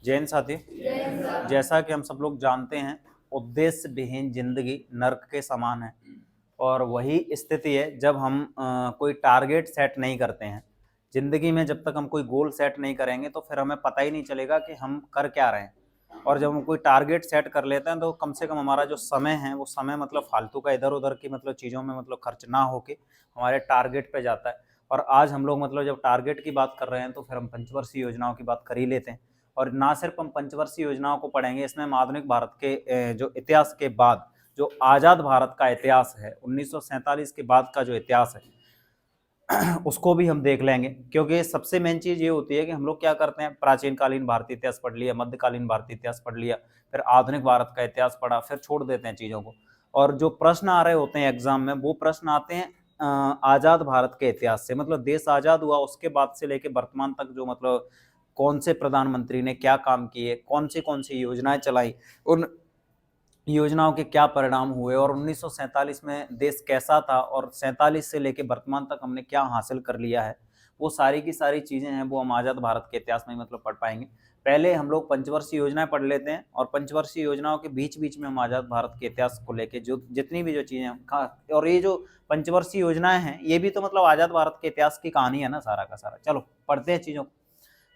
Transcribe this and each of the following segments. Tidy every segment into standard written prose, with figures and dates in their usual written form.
जैन साथी, जैसा कि हम सब लोग जानते हैं, उद्देश्य विहीन जिंदगी नर्क के समान है। और वही स्थिति है जब हम कोई टारगेट सेट नहीं करते हैं जिंदगी में। जब तक हम कोई गोल सेट नहीं करेंगे तो फिर हमें पता ही नहीं चलेगा कि हम कर क्या रहे हैं। और जब हम कोई टारगेट सेट कर लेते हैं तो कम से कम हमारा जो समय है वो समय मतलब फालतू का इधर उधर की मतलब चीज़ों में मतलब खर्च ना होके हमारे टारगेट पे जाता है। और आज हम लोग मतलब जब टारगेट की बात कर रहे हैं तो फिर हम पंचवर्षीय योजनाओं की बात कर ही लेते हैं। और ना सिर्फ हम पंचवर्षीय योजनाओं को पढ़ेंगे, इसमें हम आधुनिक भारत के जो इतिहास के बाद जो आज़ाद भारत का इतिहास है, 1947 के बाद का जो इतिहास है उसको भी हम देख लेंगे। क्योंकि सबसे मेन चीज़ ये होती है कि हम लोग क्या करते हैं, प्राचीन कालीन भारतीय इतिहास पढ़ लिया, मध्यकालीन भारतीय इतिहास पढ़ लिया, फिर आधुनिक भारत का इतिहास पढ़ा, फिर छोड़ देते हैं चीज़ों को। और जो प्रश्न आ रहे होते हैं एग्जाम में, वो प्रश्न आते हैं आज़ाद भारत के इतिहास से। मतलब देश आज़ाद हुआ उसके बाद से लेके वर्तमान तक जो मतलब कौन से प्रधानमंत्री ने क्या काम किए, कौन सी योजनाएं चलाई, उन योजनाओं के क्या परिणाम हुए, और 1947 में देश कैसा था, और 47 से लेके वर्तमान तक हमने क्या हासिल कर लिया है, वो सारी की सारी चीज़ें हैं वो हम आज़ाद भारत के इतिहास में मतलब पढ़ पाएंगे। पहले हम लोग पंचवर्षीय योजनाएं पढ़ लेते हैं, और पंचवर्षीय योजनाओं के बीच बीच में हम आज़ाद भारत के इतिहास को लेके जो जितनी भी जो चीज़ें, और ये जो पंचवर्षीय योजनाएं हैं ये भी तो मतलब आज़ाद भारत के इतिहास की कहानी है ना सारा का सारा। चलो पढ़ते हैं चीज़ों को।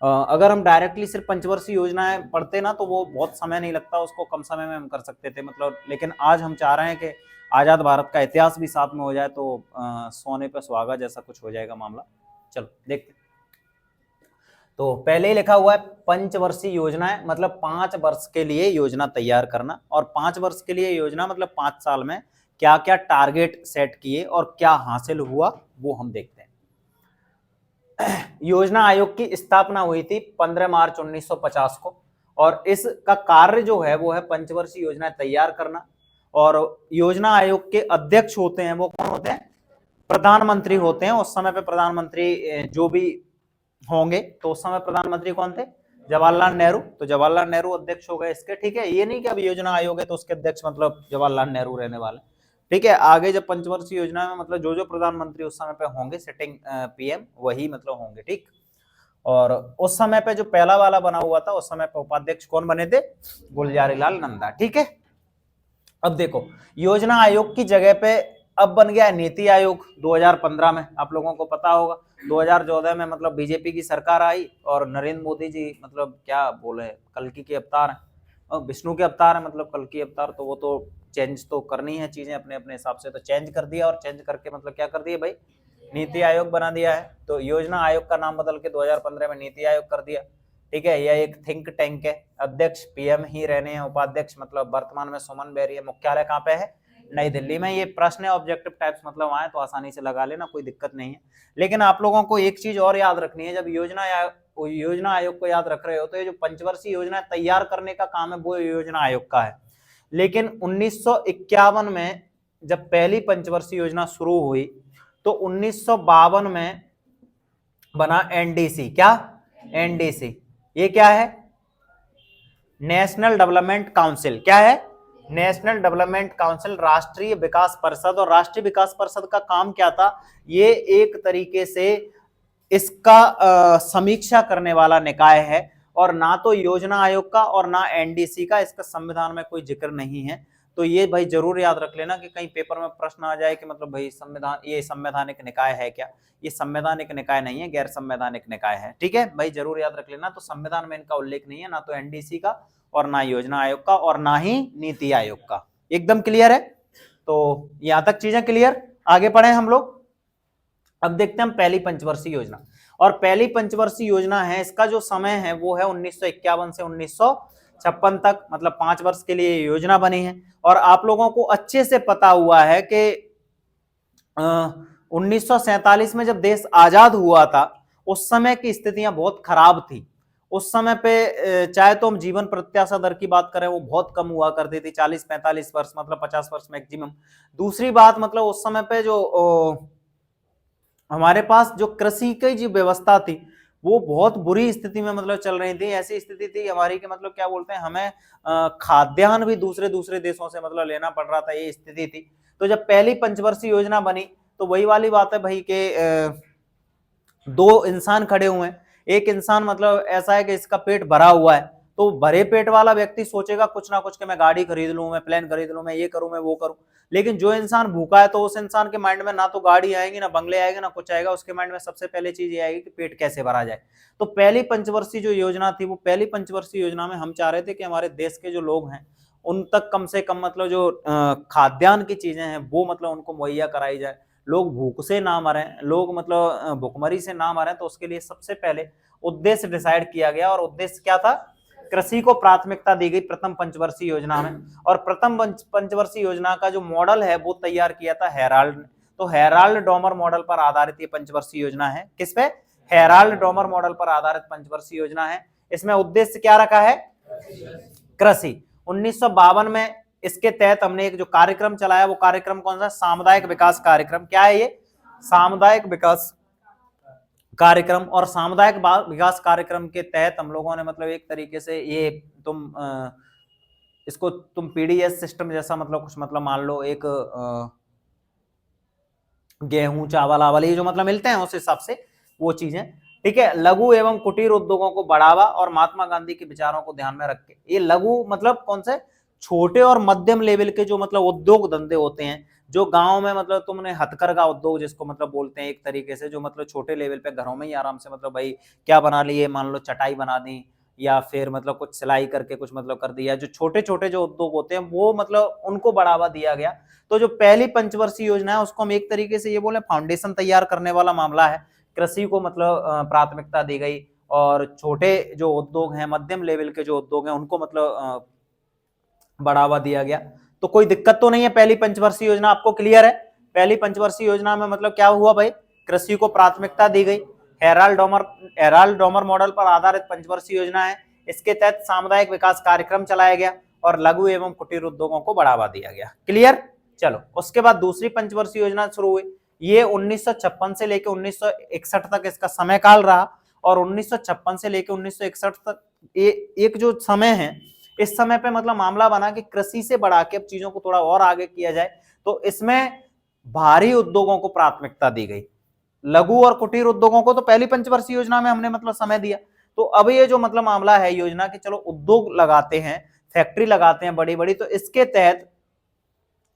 अगर हम डायरेक्टली सिर्फ पंचवर्षीय योजनाएं पढ़ते ना तो वो बहुत समय नहीं लगता, उसको कम समय में हम कर सकते थे मतलब। लेकिन आज हम चाह रहे हैं कि आज़ाद भारत का इतिहास भी साथ में हो जाए तो सोने पे सुहागा जैसा कुछ हो जाएगा मामला। चलो देखते। तो पहले ही लिखा हुआ है पंचवर्षीय योजनाएं मतलब 5 वर्ष के लिए योजना तैयार करना, और 5 वर्ष के लिए योजना मतलब 5 साल में क्या क्या टारगेट सेट किए और क्या हासिल हुआ वो हम देखते हैं। योजना आयोग की स्थापना हुई थी 15 मार्च 1950 को, और इसका कार्य जो है वो है पंचवर्षीय योजना तैयार करना। और योजना आयोग के अध्यक्ष होते हैं वो कौन होते हैं, प्रधानमंत्री होते हैं। उस समय पे प्रधानमंत्री जो भी होंगे, तो उस समय प्रधानमंत्री कौन थे, जवाहरलाल नेहरू। तो जवाहरलाल नेहरू अध्यक्ष हो गए इसके, ठीक है। ये नहीं कि अब योजना आयोग है तो उसके अध्यक्ष मतलब जवाहरलाल नेहरू रहने वाले, ठीक है। आगे जब पंचवर्षीय योजना में मतलब जो प्रधानमंत्री उस समय पे होंगे सिटिंग पीएम वही मतलब होंगे, ठीक। और उस समय पे जो पहला वाला बना हुआ था उस समय पे उपाध्यक्ष कौन बने थे, गुलजारी लाल नंदा, ठीक है। अब देखो योजना आयोग की जगह पे अब बन गया नीति आयोग 2015 में। आप लोगों को पता होगा 2014 में मतलब बीजेपी की सरकार आई और नरेंद्र मोदी जी मतलब क्या बोले, कल्कि के अवतार हैं और विष्णु के अवतार है, मतलब कल्कि अवतार। तो वो तो चेंज तो करनी है चीजें अपने अपने हिसाब से, तो चेंज कर दिया, और चेंज करके मतलब क्या कर दिया भाई, नीति आयोग बना दिया है। तो योजना आयोग का नाम बदल के 2015 में नीति आयोग कर दिया, ठीक है। यह एक थिंक टैंक है, अध्यक्ष पीएम ही रहने हैं, उपाध्यक्ष मतलब वर्तमान में सुमन बेरी है। मुख्यालय कहाँ पे है, नई दिल्ली में। ये प्रश्न ऑब्जेक्टिव टाइप्स मतलब आए तो आसानी से लगा लेना, कोई दिक्कत नहीं है। लेकिन आप लोगों को एक चीज और याद रखनी है, जब योजना आयोग को याद रख रहे हो तो ये जो पंचवर्षीय योजना तैयार करने का काम है वो योजना आयोग का है। लेकिन 1951 में जब पहली पंचवर्षीय योजना शुरू हुई तो 1952 में बना एनडीसी। क्या, एनडीसी ये क्या है, नेशनल डेवलपमेंट काउंसिल। क्या है, नेशनल डेवलपमेंट काउंसिल, राष्ट्रीय विकास परिषद। और राष्ट्रीय विकास परिषद का काम क्या था, ये एक तरीके से इसका समीक्षा करने वाला निकाय है, और ना तो योजना आयोग का और ना एनडीसी का इसका संविधान में कोई जिक्र नहीं है। तो ये भाई जरूर याद रख लेना कि कहीं पेपर में प्रश्न आ जाए कि मतलब भाई संविधान ये संवैधानिक निकाय है क्या, ये संवैधानिक निकाय नहीं है, गैर संवैधानिक निकाय है, ठीक है भाई, जरूर याद रख लेना। तो संविधान में इनका उल्लेख नहीं है, ना तो एनडीसी का और ना योजना आयोग का और ना ही नीति आयोग का। एकदम क्लियर है, तो यहां तक चीजें क्लियर। आगे बढ़े हम लोग, अब देखते हैं हम पहली पंचवर्षीय योजना। और पहली पंचवर्षीय योजना है, इसका जो समय है वो है 1951 से 1956 तक, मतलब 5 वर्ष के लिए योजना बनी है। और आप लोगों को अच्छे से पता हुआ है कि 1947 में जब देश आजाद हुआ था उस समय की स्थितियां बहुत खराब थी। उस समय पे चाहे तो हम जीवन प्रत्याशा दर की बात करें वो बहुत कम हुआ करती थी, 40-45 वर्ष, मतलब 50 वर्ष मैक्सिमम। दूसरी बात मतलब उस समय पे जो हमारे पास जो कृषि की जो व्यवस्था थी वो बहुत बुरी स्थिति में मतलब चल रही थी। ऐसी स्थिति थी हमारी कि मतलब क्या बोलते हैं, हमें खाद्यान्न भी दूसरे दूसरे देशों से मतलब लेना पड़ रहा था, ये स्थिति थी। तो जब पहली पंचवर्षीय योजना बनी तो वही वाली बात है भाई के दो इंसान खड़े हुए हैं। एक इंसान मतलब ऐसा है कि इसका पेट भरा हुआ है, तो भरे पेट वाला व्यक्ति सोचेगा कुछ ना कुछ कि मैं गाड़ी खरीद लूं, मैं प्लेन खरीद लूं, मैं ये करूं, मैं वो करूं। लेकिन जो इंसान भूखा है तो उस इंसान के माइंड में ना तो गाड़ी आएगी, ना बंगले आएंगे, ना कुछ आएगा। उसके माइंड में सबसे पहले चीज ये आएगी कि पेट कैसे भरा जाए। तो पहली पंचवर्षीय जो योजना थी, वो पहली पंचवर्षीय योजना में हम चाह रहे थे कि हमारे देश के जो लोग हैं उन तक कम से कम मतलब जो खाद्यान्न की चीजें हैं वो मतलब उनको मुहैया कराई जाए, लोग भूख से ना मरे, लोग मतलब भूखमरी से ना मरे। तो उसके लिए सबसे पहले उद्देश्य डिसाइड किया गया, और उद्देश्य क्या था? कृषि को प्राथमिकता दी गई प्रथम पंचवर्षीय योजना में। और प्रथम पंचवर्षीय योजना का जो मॉडल है वो तैयार किया था हेराल्ड ने। तो हेराल्ड डॉमर मॉडल पर आधारित ये पंचवर्षीय योजना है। किस पे? हेराल्ड डॉमर मॉडल पर आधारित पंचवर्षीय योजना है। इसमें उद्देश्य क्या रखा है? कृषि। 1952 में इसके तहत हमने एक जो कार्यक्रम चलाया, वो कार्यक्रम कौन सा? सामुदायिक विकास कार्यक्रम। क्या है ये? सामुदायिक विकास कार्यक्रम। और सामुदायिक विकास कार्यक्रम के तहत हम लोगों ने मतलब एक तरीके से ये इसको तुम पीडीएस सिस्टम जैसा मतलब कुछ मतलब मान लो, एक गेहूं, चावल आवल ये जो मतलब मिलते हैं उस हिसाब से वो चीजें, ठीक है। लघु एवं कुटीर उद्योगों को बढ़ावा और महात्मा गांधी के विचारों को ध्यान में रख के, ये लघु मतलब कौन से? छोटे और मध्यम लेवल के जो मतलब उद्योग धंधे होते हैं, जो गांव में मतलब तुमने हथकरघा उद्योग जिसको मतलब बोलते हैं एक तरीके से, जो मतलब छोटे लेवल पे घरों में ही आराम से मतलब भाई क्या बना लिए, मान लो चटाई बना दी, या फिर मतलब कुछ सिलाई करके कुछ मतलब कर दिया, जो छोटे छोटे जो उद्योग होते हैं वो मतलब उनको बढ़ावा दिया गया। तो जो पहली पंचवर्षीय योजना है उसको हम एक तरीके से ये बोले फाउंडेशन तैयार करने वाला मामला है। कृषि को मतलब प्राथमिकता दी गई, और छोटे जो उद्योग हैं, मध्यम लेवल के जो उद्योग हैं उनको मतलब बढ़ावा दिया गया। तो कोई दिक्कत तो नहीं है? पहली पंचवर्षीय योजना आपको क्लियर है? पहली पंचवर्षीय योजना में मतलब क्या हुआ भाई? कृषि को प्राथमिकता दी गई। हेराल्ड डॉमर मॉडल पर आधारित पंचवर्षीय योजना है। इसके तहत सामुदायिक विकास कार्यक्रम चलाया गया और लघु एवं कुटीर उद्योगों को बढ़ावा दिया गया। क्लियर? चलो, उसके बाद दूसरी पंचवर्षीय योजना शुरू हुई। ये 1956 से लेकर 1961 तक इसका समय काल रहा, और 1956 से लेकर 1961 तक एक जो समय है, इस समय पे मतलब मामला बना कि कृषि से बढ़ा के अब चीजों को थोड़ा और आगे किया जाए। तो इसमें भारी उद्योगों को प्राथमिकता दी गई, लघु और कुटीर उद्योगों को तो पहली पंचवर्षीय योजना में हमने मतलब समय दिया। तो अब ये जो मतलब मामला है योजना कि चलो उद्योग लगाते हैं, फैक्ट्री लगाते हैं बड़ी बड़ी, तो इसके तहत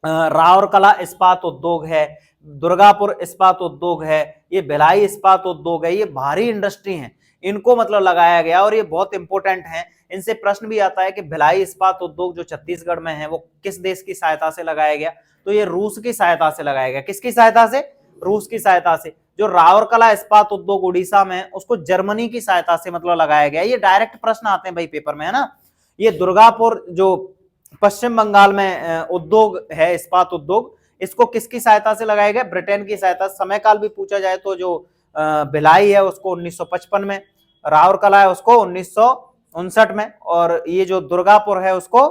राउरकला इस्पात उद्योग है, दुर्गापुर इस्पात उद्योग है, ये भिलाई इस्पात उद्योग है, ये भारी इंडस्ट्री है, इनको मतलब लगाया गया। और ये बहुत इंपॉर्टेंट है, इनसे प्रश्न भी आता है कि भिलाई इस्पात उद्योग जो छत्तीसगढ़ में है वो किस देश की सहायता से लगाया गया? तो ये रूस की सहायता से लगाया गया। किसकी सहायता से? रूस की सहायता से। जो राउरकला इस्पात उद्योग उड़ीसा में, उसको जर्मनी की सहायता से मतलब लगाया गया। ये डायरेक्ट प्रश्न आते हैं भाई पेपर में, है ना। ये दुर्गापुर जो पश्चिम बंगाल में उद्योग है, इस्पात उद्योग, इसको किसकी सहायता से लगाया गया? ब्रिटेन की सहायता। समय काल भी पूछा जाए तो जो भिलाई है उसको 1955 में, राउरकला है उसको 1959 में, और ये जो दुर्गापुर है उसको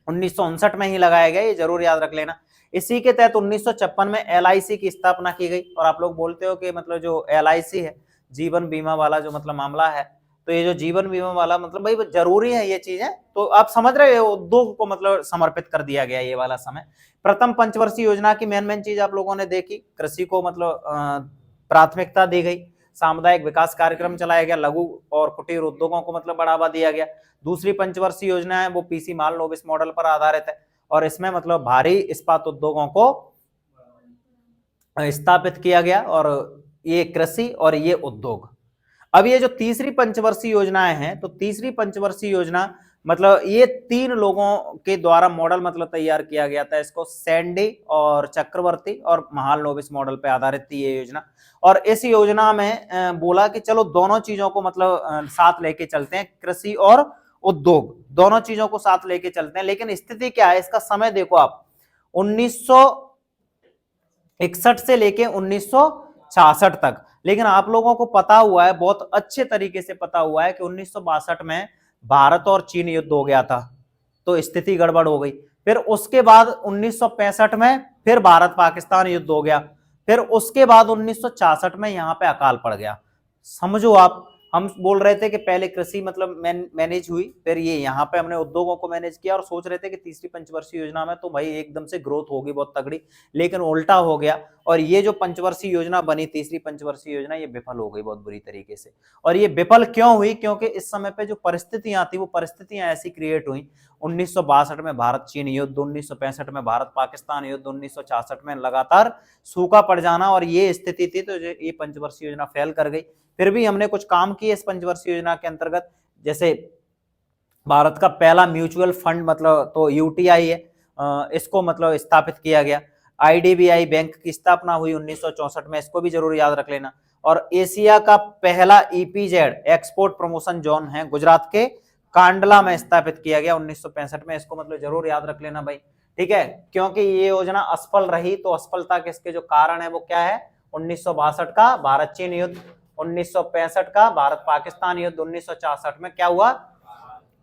1959 में ही लगाया गया। ये जरूर याद रख लेना। इसी के तहत 1956 में एलआईसी की स्थापना की गई। और आप लोग बोलते हो कि मतलब जो एलआईसी है, जीवन बीमा वाला जो मतलब मामला है, तो ये जो जीवन बीमा वाला मतलब भाई जरूरी है ये चीजें, तो आप समझ रहे हो, उद्योग को मतलब समर्पित कर दिया गया ये वाला समय। प्रथम पंचवर्षीय योजना की मेन चीज आप लोगों ने देखी, कृषि को मतलब प्राथमिकता दी गई, सामुदायिक विकास कार्यक्रम चलाया गया, लघु और कुटीर उद्योगों को मतलब बढ़ावा दिया गया। दूसरी पंचवर्षीय योजना है वो पीसी मालनोबिस मॉडल पर आधारित है, और इसमें मतलब भारी इस्पात उद्योगों को स्थापित किया गया, और ये कृषि और ये उद्योग। अब ये जो तीसरी पंचवर्षीय योजनाएं हैं, तो तीसरी पंचवर्षीय योजना मतलब ये 3 लोगों के द्वारा मॉडल मतलब तैयार किया गया था। इसको सैंडी और चक्रवर्ती और महालनोबिस मॉडल पे आधारित थी ये योजना। और इस योजना में बोला कि चलो दोनों चीजों को मतलब साथ लेके चलते हैं, कृषि और उद्योग दोनों चीजों को साथ लेके चलते हैं। लेकिन स्थिति क्या है, इसका समय देखो आप, 1961 से लेके 1966 तक। लेकिन आप लोगों को पता हुआ है, बहुत अच्छे तरीके से पता हुआ है कि 1962 में भारत और चीन युद्ध हो गया था, तो स्थिति गड़बड़ हो गई। फिर उसके बाद 1965 में फिर भारत पाकिस्तान युद्ध हो गया। फिर उसके बाद 1966 में यहां पे अकाल पड़ गया। समझो आप, हम बोल रहे थे कि पहले कृषि मतलब मैनेज हुई, फिर ये यहाँ पे हमने उद्योगों को मैनेज किया और सोच रहे थे कि तीसरी पंचवर्षीय योजना में तो भाई एकदम से ग्रोथ होगी बहुत तगड़ी, लेकिन उल्टा हो गया। और ये जो पंचवर्षीय योजना बनी, तीसरी पंचवर्षीय योजना, ये विफल हो गई बहुत बुरी तरीके से। और ये विफल क्यों हुई? क्योंकि इस समय पे जो परिस्थितियां थी वो परिस्थितियां ऐसी क्रिएट हुई। 1962 में भारत चीन युद्ध, 1965 में भारत पाकिस्तान युद्ध, 1966 में लगातार सूखा पड़ जाना, और ये स्थिति थी। तो ये पंचवर्षीय योजना फेल कर गई। फिर भी हमने कुछ काम किए इस पंचवर्षीय योजना के अंतर्गत, जैसे भारत का पहला म्यूचुअल फंड मतलब तो यूटीआई है, इसको मतलब स्थापित किया गया। आईडीबीआई बैंक की स्थापना हुई 1964 में, इसको भी जरूर याद रख लेना। और एशिया का पहला ईपीजेड एक्सपोर्ट प्रमोशन जोन है गुजरात के कांडला में स्थापित किया गया 1965 में, इसको मतलब जरूर याद रख लेना भाई, ठीक है। क्योंकि ये योजना असफल रही, तो असफलता के इसके जो कारण है वो क्या है? 1962 का भारत चीन युद्ध, 1965 का भारत पाकिस्तान युद्ध, 1966 में क्या हुआ?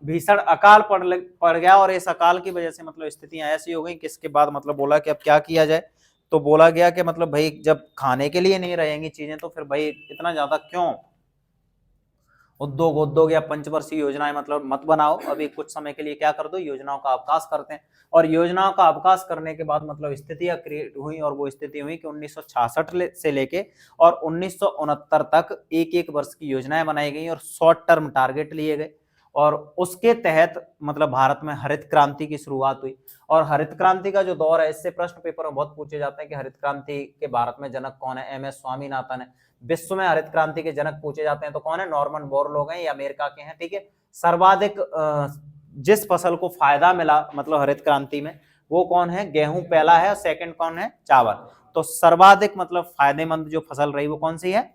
भीषण अकाल पड़ गया। और इस अकाल की वजह से मतलब स्थितियां ऐसी हो गई कि इसके बाद मतलब बोला कि अब क्या किया जाए। तो बोला गया कि मतलब भाई जब खाने के लिए नहीं रहेंगी चीजें तो फिर भाई इतना ज्यादा क्यों उद्योग या पंचवर्षीय योजनाएं मतलब मत बनाओ, अभी कुछ समय के लिए क्या कर दो, योजनाओं का अवकाश करते हैं। और योजनाओं का अवकाश करने के बाद मतलब स्थितियां क्रिएट हुई, और वो स्थिति हुई कि 1966 से लेके और 1969 तक एक एक वर्ष की योजनाएं बनाई गई और शॉर्ट टर्म टारगेट लिए गए। और उसके तहत मतलब भारत में हरित क्रांति की शुरुआत हुई। और हरित क्रांति का जो दौर है, इससे प्रश्न पेपर में बहुत पूछे जाते हैं कि हरित क्रांति के भारत में जनक कौन है? एम एस स्वामीनाथन है। विश्व में हरित क्रांति के जनक पूछे जाते हैं तो कौन है? नॉर्मन बोरलॉग हैं, ये अमेरिका के हैं, ठीक है। सर्वाधिक जिस फसल को फायदा मिला मतलब हरित क्रांति में, वो कौन है? गेहूं पहला है, और सेकंड कौन है? चावल। तो सर्वाधिक मतलब फायदेमंद जो फसल रही वो कौन सी है?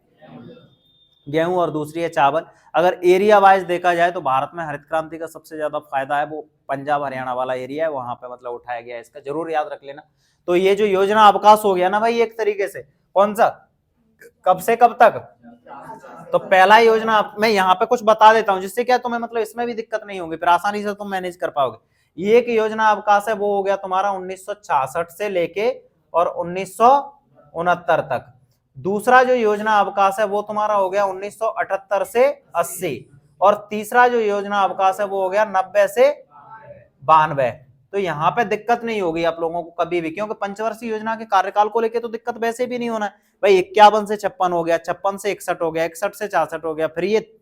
गेहूं, और दूसरी है चावल। अगर एरिया वाइज देखा जाए तो भारत में हरित क्रांति का सबसे ज्यादा फायदा है वो पंजाब हरियाणा वाला एरिया है, वहां पे मतलब उठाया गया है, इसका जरूर याद रख लेना। तो ये जो योजना अवकाश हो गया ना भाई एक तरीके से, कौन सा, कब से कब तक? तो पहला योजना मैं यहाँ पे कुछ बता देता हूँ जिससे क्या तुम्हें मतलब इसमें भी दिक्कत नहीं होगी, फिर आसानी से तुम मैनेज कर पाओगे। ये एक योजना अवकाश है वो हो गया तुम्हारा 1966 से लेके और 1969 तक। दूसरा जो योजना अवकाश है वो तुम्हारा हो गया 1978 से 80, और तीसरा जो योजना अवकाश है वो हो गया 90 से 92। तो यहाँ पे दिक्कत नहीं होगी आप लोगों को कभी भी, क्योंकि पंचवर्षीय योजना के कार्यकाल को लेकर तो दिक्कत वैसे भी नहीं होना है भाई। 51 से 56 हो गया, 56 से 61 हो गया, 61 से 66 हो गया, फिर ये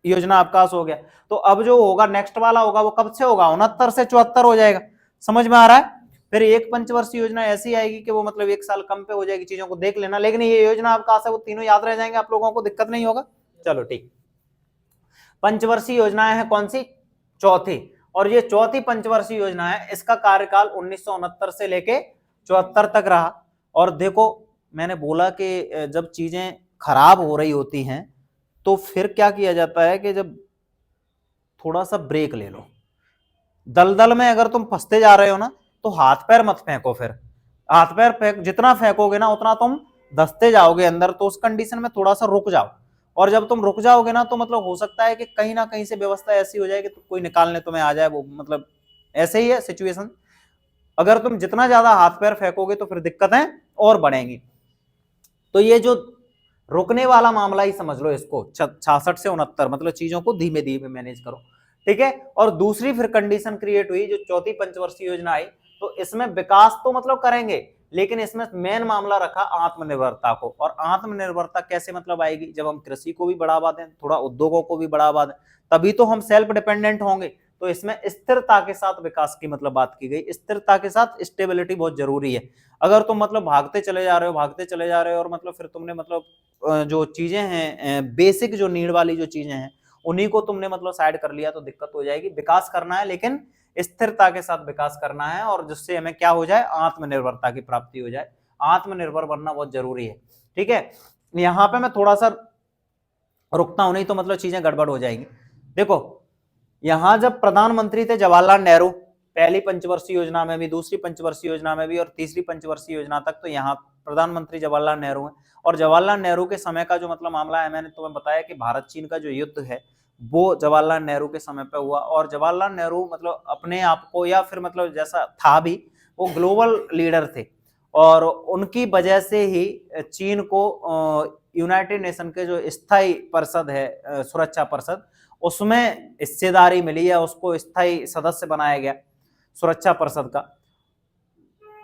योजना अवकाश हो गया। तो अब जो होगा नेक्स्ट वाला होगा वो कब से होगा? 69 से 74 हो जाएगा। समझ में आ रहा है? फिर एक पंचवर्षीय योजना ऐसी आएगी कि वो मतलब एक साल कम पे हो जाएगी, चीजों को देख लेना। लेकिन ये योजना अवकाश है वो तीनों याद रह जाएंगे आप लोगों को, दिक्कत नहीं होगा। चलो ठीक, पंचवर्षीय योजनाएं हैं कौन सी? चौथी। और ये चौथी पंचवर्षीय योजना है, इसका कार्यकाल 1969 से लेके 74 तक रहा। और देखो मैंने बोला कि जब चीजें खराब हो रही होती हैं तो फिर क्या किया जाता है कि जब थोड़ा सा ब्रेक ले लो। दलदल में अगर तुम फंसते जा रहे हो ना तो हाथ पैर मत फेंको, फिर हाथ पैर फेंक जितना फेंकोगे ना उतना तुम धंसते जाओगे अंदर। तो उस कंडीशन में थोड़ा सा रुक जाओ, और जब तुम रुक जाओगे ना तो मतलब हो सकता है कि कहीं ना कहीं से व्यवस्था ऐसी हो जाए कि कोई निकालने तुम्हें आ जाए, वो मतलब ऐसे ही है सिचुएशन। अगर तुम जितना ज्यादा हाथ पैर फेंकोगे तो फिर दिक्कतें और बढ़ेंगी। तो ये जो रुकने वाला मामला ही समझ लो इसको, 66 से 69 मतलब चीजों को धीमे धीमे मैनेज करो, ठीक है। और दूसरी फिर कंडीशन क्रिएट हुई जो चौथी पंचवर्षीय योजना आई, तो इसमें विकास तो मतलब करेंगे, लेकिन इसमें मेन मामला रखा आत्मनिर्भरता को। और आत्मनिर्भरता कैसे मतलब आएगी? जब हम कृषि को भी बढ़ावा दें, थोड़ा उद्योगों को भी बढ़ावा दें, तभी तो हम सेल्फ डिपेंडेंट होंगे। तो इसमें स्थिरता के साथ विकास की मतलब बात की गई। स्थिरता के साथ स्टेबिलिटी बहुत जरूरी है। अगर तुम मतलब भागते चले जा रहे हो और मतलब फिर तुमने मतलब जो चीजें हैं बेसिक जो नीड वाली जो चीजें हैं उन्हीं को तुमने मतलब साइड कर लिया तो दिक्कत हो जाएगी। विकास करना है लेकिन स्थिरता के साथ विकास करना है, और जिससे हमें क्या हो जाए? आत्मनिर्भरता की प्राप्ति हो जाए। आत्मनिर्भर बनना बहुत जरूरी है, ठीक है। यहाँ पे मैं थोड़ा सा रुकता हूं, नहीं तो मतलब चीजें गड़बड़ हो जाएंगी। देखो यहां जब प्रधानमंत्री थे जवाहरलाल नेहरू, पहली पंचवर्षीय योजना में भी, दूसरी पंचवर्षीय योजना में भी और तीसरी पंचवर्षीय योजना तक, तो यहाँ प्रधानमंत्री जवाहरलाल नेहरू हैं। और जवाहरलाल नेहरू के समय का जो मतलब मामला है, मैंने तुम्हें बताया कि भारत चीन का जो युद्ध है वो जवाहरलाल नेहरू के समय पे हुआ। और जवाहरलाल नेहरू मतलब अपने आप को, या फिर मतलब जैसा था भी, वो ग्लोबल लीडर थे, और उनकी वजह से ही चीन को यूनाइटेड नेशन के जो स्थायी परिषद है, सुरक्षा परिषद, उसमें हिस्सेदारी मिली या उसको स्थायी सदस्य बनाया गया सुरक्षा परिषद का।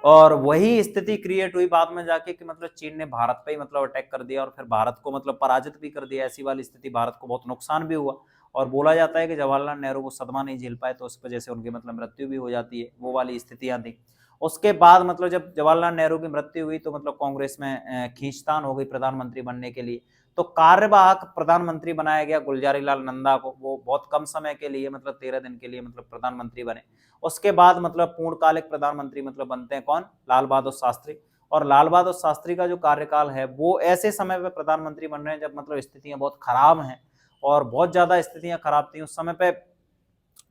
और वही स्थिति क्रिएट हुई बाद में जाके कि मतलब चीन ने भारत पे ही मतलब अटैक कर दिया और फिर भारत को मतलब पराजित भी कर दिया। ऐसी वाली स्थिति, भारत को बहुत नुकसान भी हुआ। और बोला जाता है कि जवाहरलाल नेहरू को सदमा नहीं झेल पाए तो उस वजह से उनकी मतलब मृत्यु भी हो जाती है, वो वाली स्थितियां थी। उसके बाद मतलब जब जवाहरलाल नेहरू की मृत्यु हुई तो मतलब कांग्रेस में खींचतान हो गई प्रधानमंत्री बनने के लिए। तो कार्यवाहक प्रधानमंत्री बनाया गया गुलजारी लाल नंदा को। वो बहुत कम समय के लिए मतलब 13 दिन के लिए मतलब प्रधानमंत्री बने। उसके बाद मतलब पूर्णकालिक प्रधानमंत्री मतलब बनते हैं कौन? लाल बहादुर शास्त्री। और लाल बहादुर शास्त्री का जो कार्यकाल है वो ऐसे समय पे प्रधानमंत्री बन रहे हैं जब मतलब स्थितियां बहुत खराब हैं और बहुत ज्यादा स्थितियां खराब थी। उस समय पे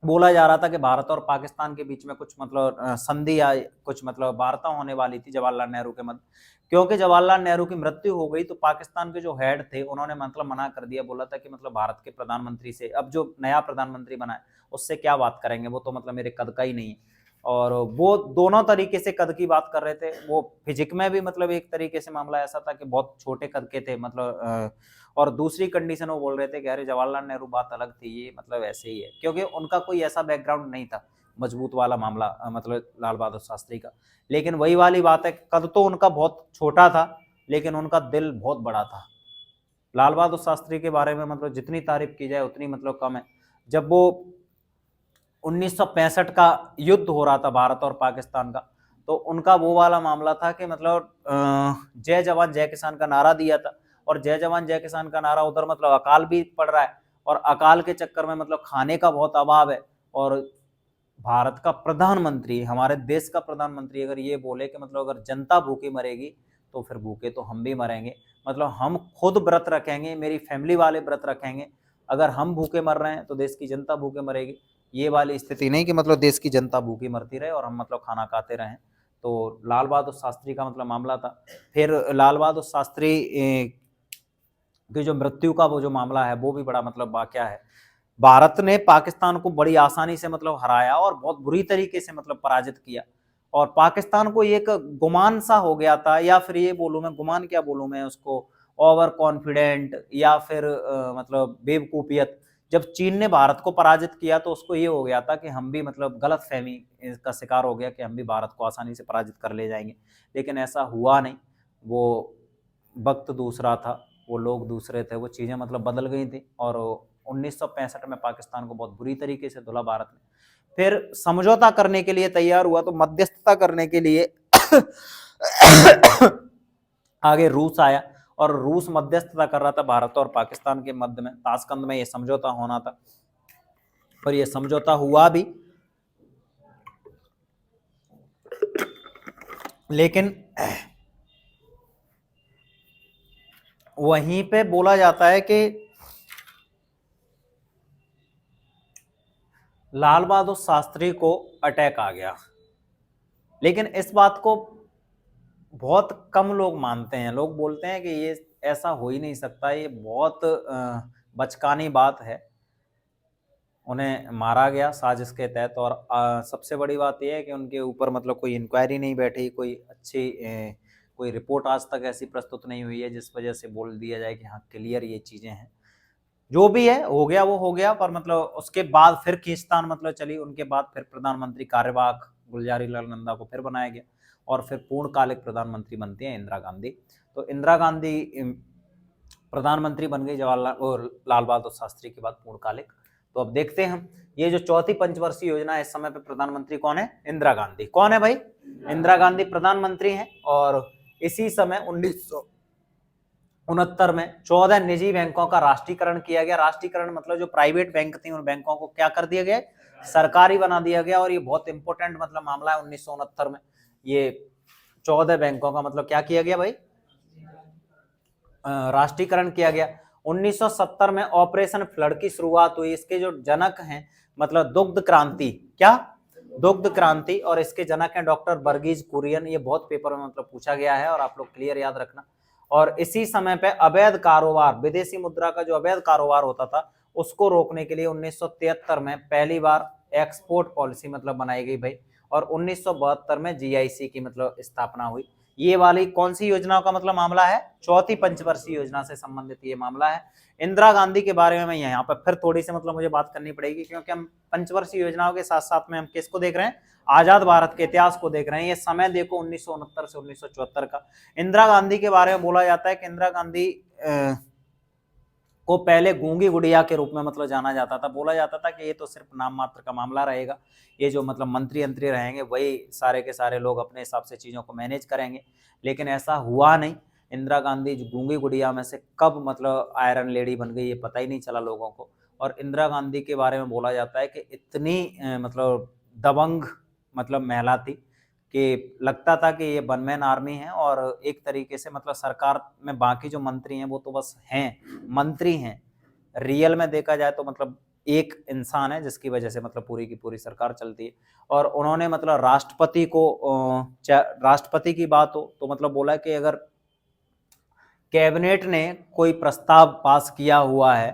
बोला जा रहा था कि भारत और पाकिस्तान के बीच में कुछ मतलब संधि या कुछ मतलब वार्ता होने वाली थी जवाहरलाल नेहरू के मध्य। क्योंकि जवाहरलाल नेहरू की मृत्यु हो गई तो पाकिस्तान के जो हेड थे उन्होंने मतलब मना कर दिया, बोला था कि मतलब भारत के प्रधानमंत्री से अब जो नया प्रधानमंत्री बना है उससे क्या बात करेंगे, वो तो मतलब मेरे कद का ही नहीं है। और वो दोनों तरीके से कद की बात कर रहे थे। वो फिजिक में भी मतलब एक तरीके से मामला ऐसा था कि बहुत छोटे कद के थे मतलब और दूसरी कंडीशन वो बोल रहे थे कि अरे जवाहरलाल नेहरू बात अलग थी, ये मतलब ऐसे ही है, क्योंकि उनका कोई ऐसा बैकग्राउंड नहीं था मजबूत वाला मामला मतलब लाल बहादुर शास्त्री का। लेकिन वही वाली बात है, कद तो उनका बहुत छोटा था लेकिन उनका दिल बहुत बड़ा था। लाल बहादुर शास्त्री के बारे में मतलब जितनी तारीफ की जाए उतनी मतलब कम है। जब वो 1965 का युद्ध हो रहा था भारत और पाकिस्तान का, तो उनका वो वाला मामला था कि मतलब जय जवान जय किसान का नारा दिया था। और जय जवान जय किसान का नारा उधर मतलब अकाल भी पड़ रहा है और अकाल के चक्कर में मतलब खाने का बहुत अभाव है। और भारत का प्रधानमंत्री, हमारे देश का प्रधानमंत्री अगर ये बोले कि मतलब अगर जनता भूखी मरेगी तो फिर भूखे तो हम भी मरेंगे, मतलब हम खुद व्रत रखेंगे, मेरी फैमिली वाले व्रत रखेंगे। अगर हम भूखे मर रहे हैं तो देश की जनता भूखे मरेगी। ये वाली स्थिति नहीं कि मतलब देश की जनता भूखी मरती रहे और हम मतलब खाना खाते रहें। तो लाल बहादुर शास्त्री का मतलब मामला था। फिर लाल बहादुर शास्त्री की जो मृत्यु का वो जो मामला है वो भी बड़ा मतलब वाकया है। भारत ने पाकिस्तान को बड़ी आसानी से मतलब हराया और बहुत बुरी तरीके से मतलब पराजित किया। और पाकिस्तान को एक गुमान सा हो गया था, या फिर ये बोलूं मैं, गुमान क्या बोलूं मैं उसको, ओवर कॉन्फिडेंट या फिर मतलब बेवकूफियत। जब चीन ने भारत को पराजित किया तो उसको ये हो गया था कि हम भी मतलब गलत फहमी का शिकार हो गया कि हम भी भारत को आसानी से पराजित कर ले जाएंगे। लेकिन ऐसा हुआ नहीं। वो वक्त दूसरा था, वो लोग दूसरे थे, वो चीज़ें मतलब बदल गई थी। और 1965 में पाकिस्तान को बहुत बुरी तरीके से धुला भारत ने। फिर समझौता करने के लिए तैयार हुआ तो मध्यस्थता करने के लिए आगे रूस आया और रूस मध्यस्थता कर रहा था भारत और पाकिस्तान के मध्य में। ताशकंद में ये समझौता होना था और ये समझौता हुआ भी। लेकिन वहीं पे बोला जाता है कि लाल बहादुर शास्त्री को अटैक आ गया। लेकिन इस बात को बहुत कम लोग मानते हैं। लोग बोलते हैं कि ये ऐसा हो ही नहीं सकता, ये बहुत बचकानी बात है। उन्हें मारा गया साजिश के तहत। और सबसे बड़ी बात यह है कि उनके ऊपर मतलब कोई इंक्वायरी नहीं बैठी, कोई अच्छी कोई रिपोर्ट आज तक ऐसी प्रस्तुत नहीं हुई है जिस वजह से बोल दिया जाए कि हाँ क्लियर ये चीज़ें हैं। जो भी है हो गया वो हो गया। पर मतलब उसके बाद फिर खींचतान मतलब चली। उनके बाद फिर प्रधानमंत्री कार्यवाहक गुलजारी लाल नंदा को फिर बनाया गया और फिर पूर्णकालिक प्रधानमंत्री बनती हैं इंदिरा गांधी। तो इंदिरा गांधी प्रधानमंत्री बन गई जवाहरलाल और लाल बहादुर शास्त्री के बाद पूर्णकालिक। तो अब देखते हैं हम ये जो चौथी पंचवर्षीय योजना है, इस समय पे प्रधानमंत्री कौन है? इंदिरा गांधी। कौन है भाई? इंदिरा गांधी प्रधानमंत्री हैं। और इसी समय 1969 में 14 निजी बैंकों का राष्ट्रीयकरण किया गया। राष्ट्रीयकरण मतलब जो प्राइवेट बैंक थी उन बैंकों को क्या कर दिया गया? सरकारी बना दिया गया। और ये बहुत इंपॉर्टेंट मतलब मामला है। 1969 में ये 14 बैंकों का मतलब क्या किया गया भाई? राष्ट्रीयकरण किया गया। 1970 में ऑपरेशन फ्लड की शुरुआत हुई। इसके जो जनक हैं मतलब दुग्ध क्रांति, क्या? दुग्ध क्रांति। और इसके जनक हैं डॉक्टर वर्गीज कुरियन। ये बहुत पेपर में मतलब पूछा गया है और आप लोग क्लियर याद रखना। और इसी समय पे अवैध कारोबार, विदेशी मुद्रा का जो अवैध कारोबार होता था उसको रोकने के लिए 1973 में पहली बार एक्सपोर्ट पॉलिसी मतलब बनाई गई भाई। और 1972 में जीआईसी की मतलब स्थापना हुई। ये वाली कौन सी योजनाओं का मतलब मामला है? चौथी पंचवर्षीय योजना से संबंधित ये मामला है। इंदिरा गांधी के बारे में मैं यहाँ पर फिर थोड़ी सी मतलब मुझे बात करनी पड़ेगी, क्योंकि हम पंचवर्षीय योजनाओं के साथ साथ में हम किसको देख रहे हैं? आजाद भारत के इतिहास को देख रहे हैं। ये समय देखो 1969 से 1974 का। इंदिरा गांधी के बारे में बोला जाता है कि इंदिरा गांधी को पहले गूंगी गुड़िया के रूप में मतलब जाना जाता था। बोला जाता था कि ये तो सिर्फ नाम मात्र का मामला रहेगा, ये जो मतलब मंत्री अंतरी रहेंगे वही सारे के सारे लोग अपने हिसाब से चीज़ों को मैनेज करेंगे, लेकिन ऐसा हुआ नहीं। इंदिरा गांधी गूंगी गुड़िया में से कब मतलब आयरन लेडी बन गई ये पता ही नहीं चला लोगों को। और इंदिरा गांधी के बारे में बोला जाता है कि इतनी मतलब दबंग मतलब महिला थी कि लगता था कि ये वन मैन आर्मी है, और एक तरीके से मतलब सरकार में बाकी जो मंत्री हैं वो तो बस हैं, मंत्री हैं। रियल में देखा जाए तो मतलब एक इंसान है जिसकी वजह से मतलब पूरी की पूरी सरकार चलती है। और उन्होंने मतलब राष्ट्रपति को राष्ट्रपति की बात हो तो मतलब बोला कि अगर कैबिनेट ने कोई प्रस्ताव पास किया हुआ है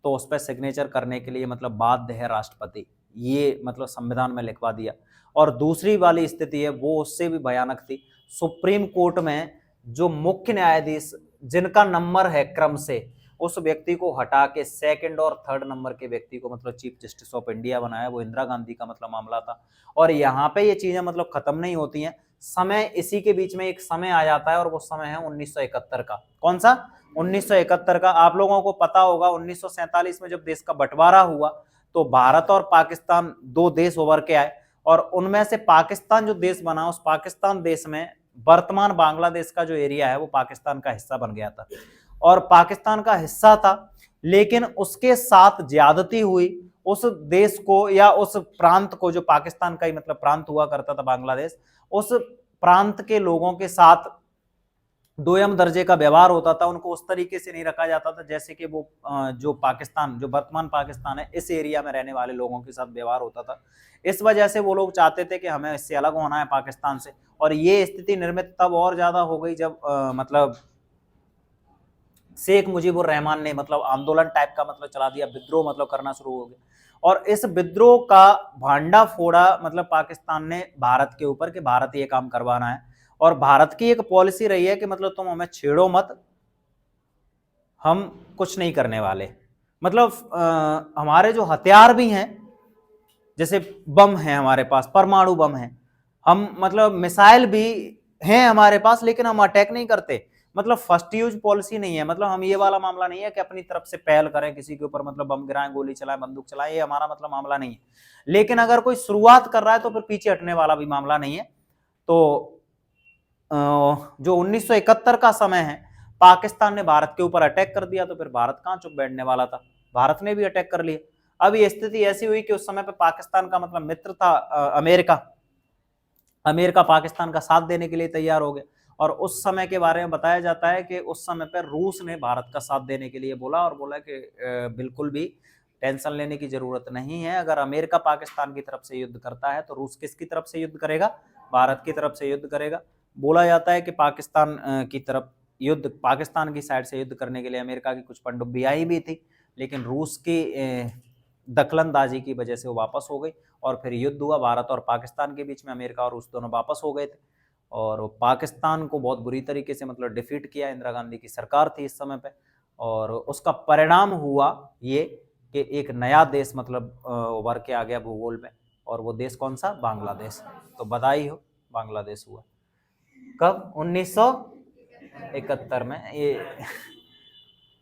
तो उस पर सिग्नेचर करने के लिए मतलब बाध्य है राष्ट्रपति, ये मतलब संविधान में लिखवा दिया। और दूसरी वाली स्थिति है वो उससे भी भयानक थी। सुप्रीम कोर्ट में जो मुख्य न्यायाधीश जिनका नंबर है क्रम से, उस व्यक्ति को हटा के सेकंड और थर्ड नंबर के व्यक्ति को मतलब चीफ जस्टिस ऑफ इंडिया बनाया, वो इंदिरा गांधी का मतलब मामला था। और यहाँ पे ये चीजें मतलब खत्म नहीं होती हैं, समय इसी के बीच में एक समय आ जाता है और वो समय है 1971 का। कौन सा? 1971 का। आप लोगों को पता होगा 1947 में जब देश का बंटवारा हुआ तो भारत और पाकिस्तान दो देश उभर के आए, और उनमें से पाकिस्तान जो देश बना उस पाकिस्तान देश में वर्तमान बांग्लादेश का जो एरिया है वो पाकिस्तान का हिस्सा बन गया था, और पाकिस्तान का हिस्सा था। लेकिन उसके साथ ज्यादती हुई, उस देश को या उस प्रांत को, जो पाकिस्तान का ही मतलब प्रांत हुआ करता था बांग्लादेश, उस प्रांत के लोगों के साथ दोयम दर्जे का व्यवहार होता था। उनको उस तरीके से नहीं रखा जाता था जैसे कि वो जो पाकिस्तान, जो वर्तमान पाकिस्तान है, इस एरिया में रहने वाले लोगों के साथ व्यवहार होता था। इस वजह से वो लोग चाहते थे कि हमें इससे अलग होना है पाकिस्तान से। और ये स्थिति निर्मित तब और ज्यादा हो गई जब मतलब शेख मुजीबुर रहमान ने मतलब आंदोलन टाइप का मतलब चला दिया, विद्रोह मतलब करना शुरू हो गया। और इस विद्रोह का भांडा फोड़ा मतलब पाकिस्तान ने भारत के ऊपर कि भारत ये काम करवाना है। और भारत की एक पॉलिसी रही है कि मतलब तुम हमें छेड़ो मत, हम कुछ नहीं करने वाले। मतलब हमारे जो हथियार भी हैं, जैसे बम है हमारे पास, परमाणु बम है, हम मतलब मिसाइल भी हैं हमारे पास, लेकिन हम अटैक नहीं करते। मतलब फर्स्ट यूज पॉलिसी नहीं है। मतलब हम ये वाला मामला नहीं है कि अपनी तरफ से पहल करें किसी के ऊपर, मतलब बम गिराएं, गोली चलाएं, बंदूक चलाएं, ये हमारा मतलब मामला नहीं है। लेकिन अगर कोई शुरुआत कर रहा है तो फिर पीछे हटने वाला भी मामला नहीं है। तो जो 1971 का समय है, पाकिस्तान ने भारत के ऊपर अटैक कर दिया, तो फिर भारत कहां चुप बैठने वाला था, भारत ने भी अटैक कर लिया। अब ये स्थिति ऐसी हुई कि उस समय पे पाकिस्तान का मतलब मित्र था अमेरिका। अमेरिका पाकिस्तान का साथ देने के लिए तैयार हो गया। और उस समय के बारे में बताया जाता है कि उस समय पर रूस ने भारत का साथ देने के लिए बोला, और बोला कि बिल्कुल भी टेंशन लेने की जरूरत नहीं है। अगर अमेरिका पाकिस्तान की तरफ से युद्ध करता है तो रूस किसकी तरफ से युद्ध करेगा? भारत की तरफ से युद्ध करेगा। बोला जाता है कि पाकिस्तान की तरफ युद्ध, पाकिस्तान की साइड से युद्ध करने के लिए अमेरिका की कुछ पनडुब्बियां आई भी थी, लेकिन रूस की दखलंदाजी की वजह से वो वापस हो गई। और फिर युद्ध हुआ भारत और पाकिस्तान के बीच में, अमेरिका और रूस दोनों वापस हो गए थे। और पाकिस्तान को बहुत बुरी तरीके से मतलब डिफीट किया इंदिरा गांधी की सरकार थी इस समय पे। और उसका परिणाम हुआ ये कि एक नया देश मतलब उभर के आ गया भूगोल में, और वो देश कौन सा? बांग्लादेश। तो बधाई हो, बांग्लादेश हुआ। कब? 1971 में ये।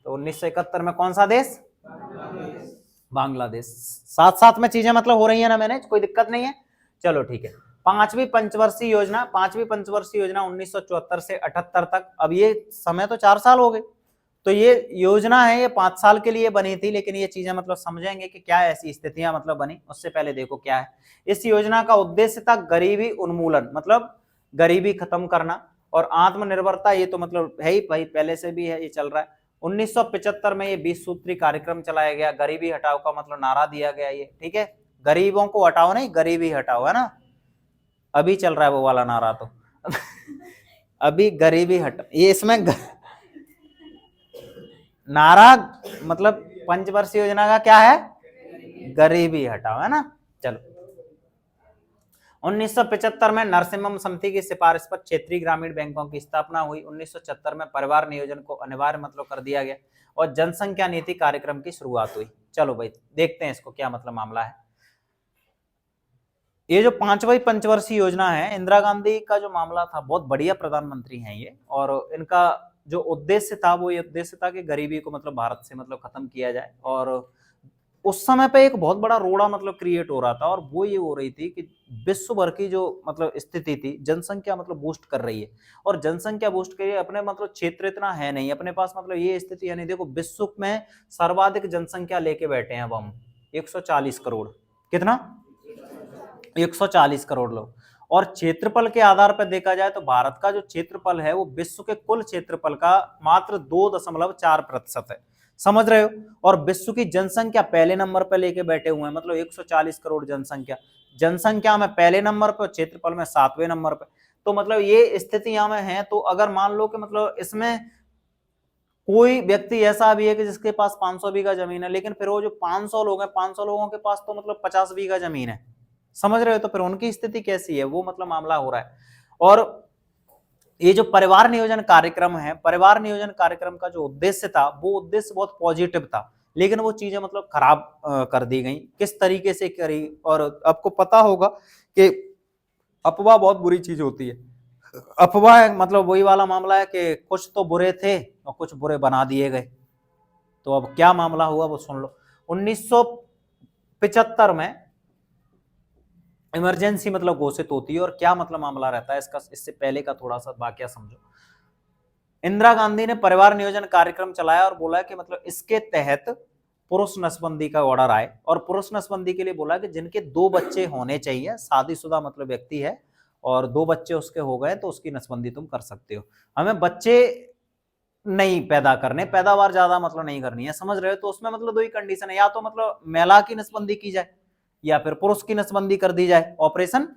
तो 1971 में कौन सा देश? बांग्लादेश। साथ साथ में चीजें मतलब हो रही है ना मैनेज, कोई दिक्कत नहीं है। चलो ठीक है। पांचवी पंचवर्षीय योजना 1974 से 78 तक। अब ये समय तो 4 साल हो गए। तो ये योजना है, ये 5 साल के लिए बनी थी, लेकिन ये चीजें मतलब समझेंगे कि क्या ऐसी स्थितियां मतलब बनी। उससे पहले देखो क्या है इस योजना का उद्देश्य था। गरीबी उन्मूलन, मतलब गरीबी खत्म करना, और आत्मनिर्भरता। ये तो मतलब है ही भाई, पहले से भी है, ये चल रहा है। 1975 में ये 20 सूत्री कार्यक्रम चलाया गया। गरीबी हटाओ का मतलब नारा दिया गया ये, ठीक है। गरीबों को हटाओ नहीं, गरीबी हटाओ, है ना। अभी चल रहा है वो वाला नारा तो अभी गरीबी हटाओ, ये इसमें नारा मतलब पंचवर्षीय योजना का क्या है? गरीबी हटाओ, है ना। चलो 1975 में नरसिम्हम समिति की सिफारिश पर क्षेत्रीय ग्रामीण बैंकों की स्थापना हुई। 1976 में परिवार नियोजन को अनिवार्य मतलब कर दिया गया और जनसंख्या नीति कार्यक्रम की शुरुआत हुई। चलो भाई देखते हैं इसको क्या मतलब मामला है। ये जो 5वीं पंचवर्षीय योजना है, इंदिरा गांधी का जो मामला था, बहुत बढ़िया प्रधानमंत्री हैं ये, और इनका जो उद्देश्य था वो ये उद्देश्य था कि गरीबी को मतलब भारत से मतलब खत्म किया जाए। और उस समय पे एक बहुत बड़ा रोड़ा मतलब क्रिएट हो रहा था, और वो ये हो रही थी कि विश्व भर की जो मतलब स्थिति थी, जनसंख्या मतलब बूस्ट कर रही है, और जनसंख्या बूस्ट के लिए अपने मतलब क्षेत्र इतना है नहीं, अपने पास मतलब ये स्थिति है नहीं। देखो विश्व में सर्वाधिक जनसंख्या लेके बैठे हैं अब हम, 140 करोड़। कितना? 140 करोड़ लोग। और क्षेत्रफल के आधार पर देखा जाए तो भारत का जो क्षेत्रफल है वो विश्व के कुल क्षेत्रफल का मात्र 2.4% है। समझ रहे हो? और विश्व की जनसंख्या पहले नंबर पर लेके बैठे हुए हैं, मतलब 140 करोड़ जनसंख्या, जनसंख्या में पहले नंबर पर, क्षेत्रफल में 7वें नंबर पर। तो मतलब ये स्थितियां में है। तो अगर मान लो कि मतलब इसमें कोई व्यक्ति ऐसा भी है कि जिसके पास 500 बीघा जमीन है, लेकिन फिर वो जो 500 लोग हैं, 500 लोगों के पास तो मतलब 50 बीघा जमीन है। समझ रहे हो? तो फिर उनकी स्थिति कैसी है, वो मतलब मामला हो रहा है। और ये जो परिवार नियोजन कार्यक्रम है, परिवार नियोजन कार्यक्रम का जो उद्देश्य था वो उद्देश्य बहुत पॉजिटिव था, लेकिन वो चीजें मतलब खराब कर दी गई। किस तरीके से करी? और आपको पता होगा कि अफवाह बहुत बुरी चीज होती है। अफवाह मतलब वही वाला मामला है कि कुछ तो बुरे थे और कुछ बुरे बना दिए गए। तो अब क्या मामला हुआ वो सुन लो। 1975 में इमरजेंसी मतलब घोषित होती है, और क्या मतलब मामला रहता है इसका, इससे पहले का थोड़ा सा वाकया समझो। इंदिरा गांधी ने परिवार नियोजन कार्यक्रम चलाया और बोला कि मतलब इसके तहत पुरुष नसबंदी का ऑर्डर आए, और पुरुष नसबंदी के लिए बोला कि जिनके 2 बच्चे होने चाहिए, शादीशुदा मतलब व्यक्ति है और 2 बच्चे उसके हो गए तो उसकी नसबंदी तुम कर सकते हो। हमें बच्चे नहीं पैदा करने, पैदावार ज्यादा मतलब नहीं करनी है। समझ रहे हो? तो उसमें मतलब 2 ही कंडीशन है, या तो मतलब महिला की नसबंदी की जाए या फिर पुरुष की नसबंदी कर दी जाए ऑपरेशन।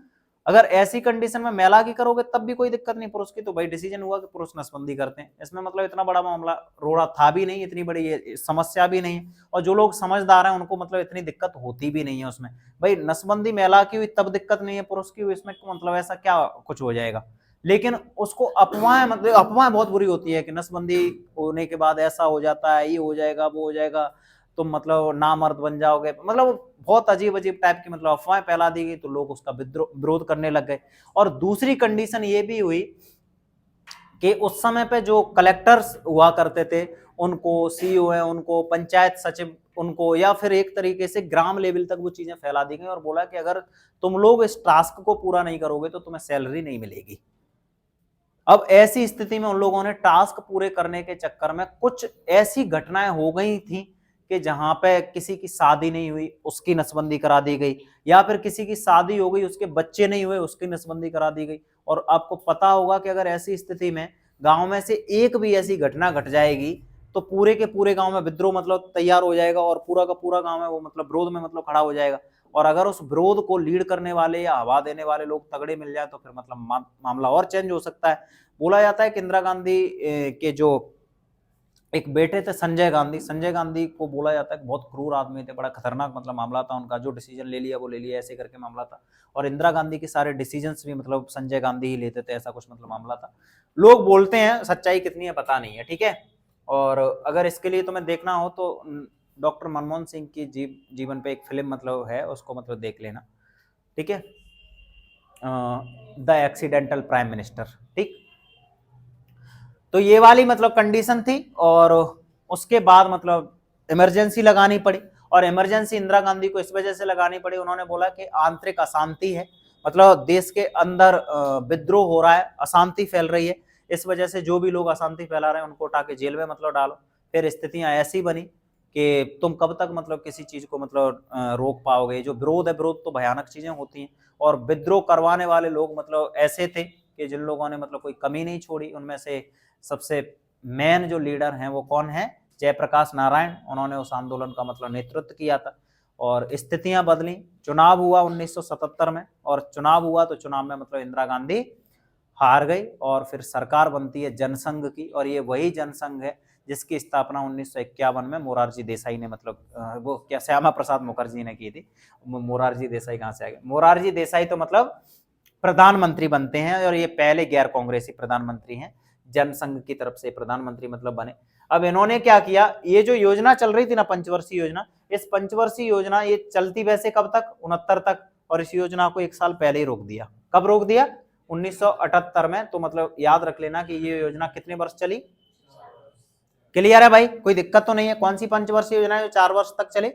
अगर ऐसी कंडीशन में महिला की करोगे तब भी कोई दिक्कत नहीं, पुरुष की तो भाई डिसीजन हुआ कि पुरुष नसबंदी करते हैं। इसमें मतलब इतना बड़ा मामला रोड़ा था भी नहीं, इतनी बड़ी ये समस्या भी नहीं है, और जो लोग समझदार हैं उनको मतलब इतनी दिक्कत होती भी नहीं है उसमें। भाई नसबंदी महिला की हुई तब दिक्कत नहीं है, पुरुष की हुई इसमें मतलब ऐसा क्या कुछ हो जाएगा। लेकिन उसको अफवाह मतलब अफवाह बहुत बुरी होती है कि नसबंदी होने के बाद ऐसा हो जाता है, ये हो जाएगा, वो हो जाएगा, तुम मतलब नामर्द बन जाओगे, मतलब बहुत अजीब अजीब टाइप की मतलब अफवाहें फैला दी गई, तो लोग उसका विरोध करने लग गए। और दूसरी कंडीशन ये भी हुई कि उस समय पे जो कलेक्टर्स हुआ करते थे, उनको, सीईओ है उनको, पंचायत सचिव उनको, या फिर एक तरीके से ग्राम लेवल तक वो चीजें फैला दी गई और बोला कि अगर तुम लोग इस टास्क को पूरा नहीं करोगे तो तुम्हें सैलरी नहीं मिलेगी। अब ऐसी स्थिति में उन लोगों ने टास्क पूरे करने के चक्कर में कुछ ऐसी घटनाएं हो गई थी कि जहां पे किसी की शादी नहीं हुई उसकी नसबंदी करा दी गई, या फिर किसी की शादी हो गई उसके बच्चे नहीं हुए उसकी नसबंदी करा दी गई। और आपको पता होगा कि अगर ऐसी स्थिति में गांव में से एक भी ऐसी घटना घट जाएगी तो पूरे के पूरे गांव में विद्रोह मतलब तैयार हो जाएगा, और पूरा का पूरा गांव है वो मतलब विरोध में मतलब खड़ा हो जाएगा। और अगर उस विरोध को लीड करने वाले या हवा देने वाले लोग तगड़े मिल जाए तो फिर मतलब मामला और चेंज हो सकता है। बोला जाता है कि इंदिरा गांधी के जो एक बेटे थे संजय गांधी, संजय गांधी को बोला जाता है कि बहुत क्रूर आदमी थे, बड़ा खतरनाक मतलब मामला था उनका, जो डिसीजन ले लिया वो ले लिया, ऐसे करके मामला था। और इंदिरा गांधी के सारे डिसीजंस भी मतलब संजय गांधी ही लेते थे, ऐसा कुछ मतलब मामला था। लोग बोलते हैं, सच्चाई कितनी है पता नहीं है, ठीक है। और अगर इसके लिए तुम्हें देखना हो तो डॉक्टर मनमोहन सिंह की जीवन पे एक फिल्म मतलब है, उसको मतलब देख लेना, ठीक है, द एक्सीडेंटल प्राइम मिनिस्टर, ठीक। तो ये वाली मतलब कंडीशन थी, और उसके बाद मतलब इमरजेंसी लगानी पड़ी। और इमरजेंसी इंदिरा गांधी को इस वजह से लगानी पड़ी, उन्होंने बोला कि आंतरिक अशांति है, मतलब देश के अंदर विद्रोह हो रहा है, अशांति फैल रही है, इस वजह से जो भी लोग अशांति फैला रहे हैं उनको उठा के जेल में मतलब डालो। फिर स्थितियां ऐसी बनी कि तुम कब तक मतलब किसी चीज को मतलब रोक पाओगे। जो विरोध है, विरोध तो भयानक चीजें होती हैं, और विद्रोह करवाने वाले लोग मतलब ऐसे थे कि जिन लोगों ने मतलब कोई कमी नहीं छोड़ी। उनमें से सबसे मेन जो लीडर हैं वो कौन है? जयप्रकाश नारायण, उन्होंने उस आंदोलन का मतलब नेतृत्व किया था। और स्थितियां बदली, चुनाव हुआ 1977 में, और चुनाव हुआ तो चुनाव में मतलब इंदिरा गांधी हार गई, और फिर सरकार बनती है जनसंघ की। और ये वही जनसंघ है जिसकी स्थापना 1951 में मोरारजी देसाई ने मतलब वो क्या श्यामा प्रसाद मुखर्जी ने की थी। मोरारजी देसाई कहाँ से आ गए? मोरारजी देसाई तो मतलब प्रधानमंत्री बनते हैं और ये पहले गैर कांग्रेसी प्रधानमंत्री हैं, जनसंघ की तरफ से प्रधानमंत्री मतलब बने। अब इन्होंने क्या किया, ये जो योजना चल रही थी ना पंचवर्षीय योजना, इस पंचवर्षीय योजना ये चलती वैसे कब तक? 69 तक, और इस योजना को 1 साल पहले ही रोक दिया। कब रोक दिया? 1978 में। तो मतलब याद रख लेना कि ये योजना कितने वर्ष चली। क्लियर है भाई? कोई दिक्कत तो नहीं है? कौन सी पंचवर्षीय योजना है जो 4 वर्ष तक चले?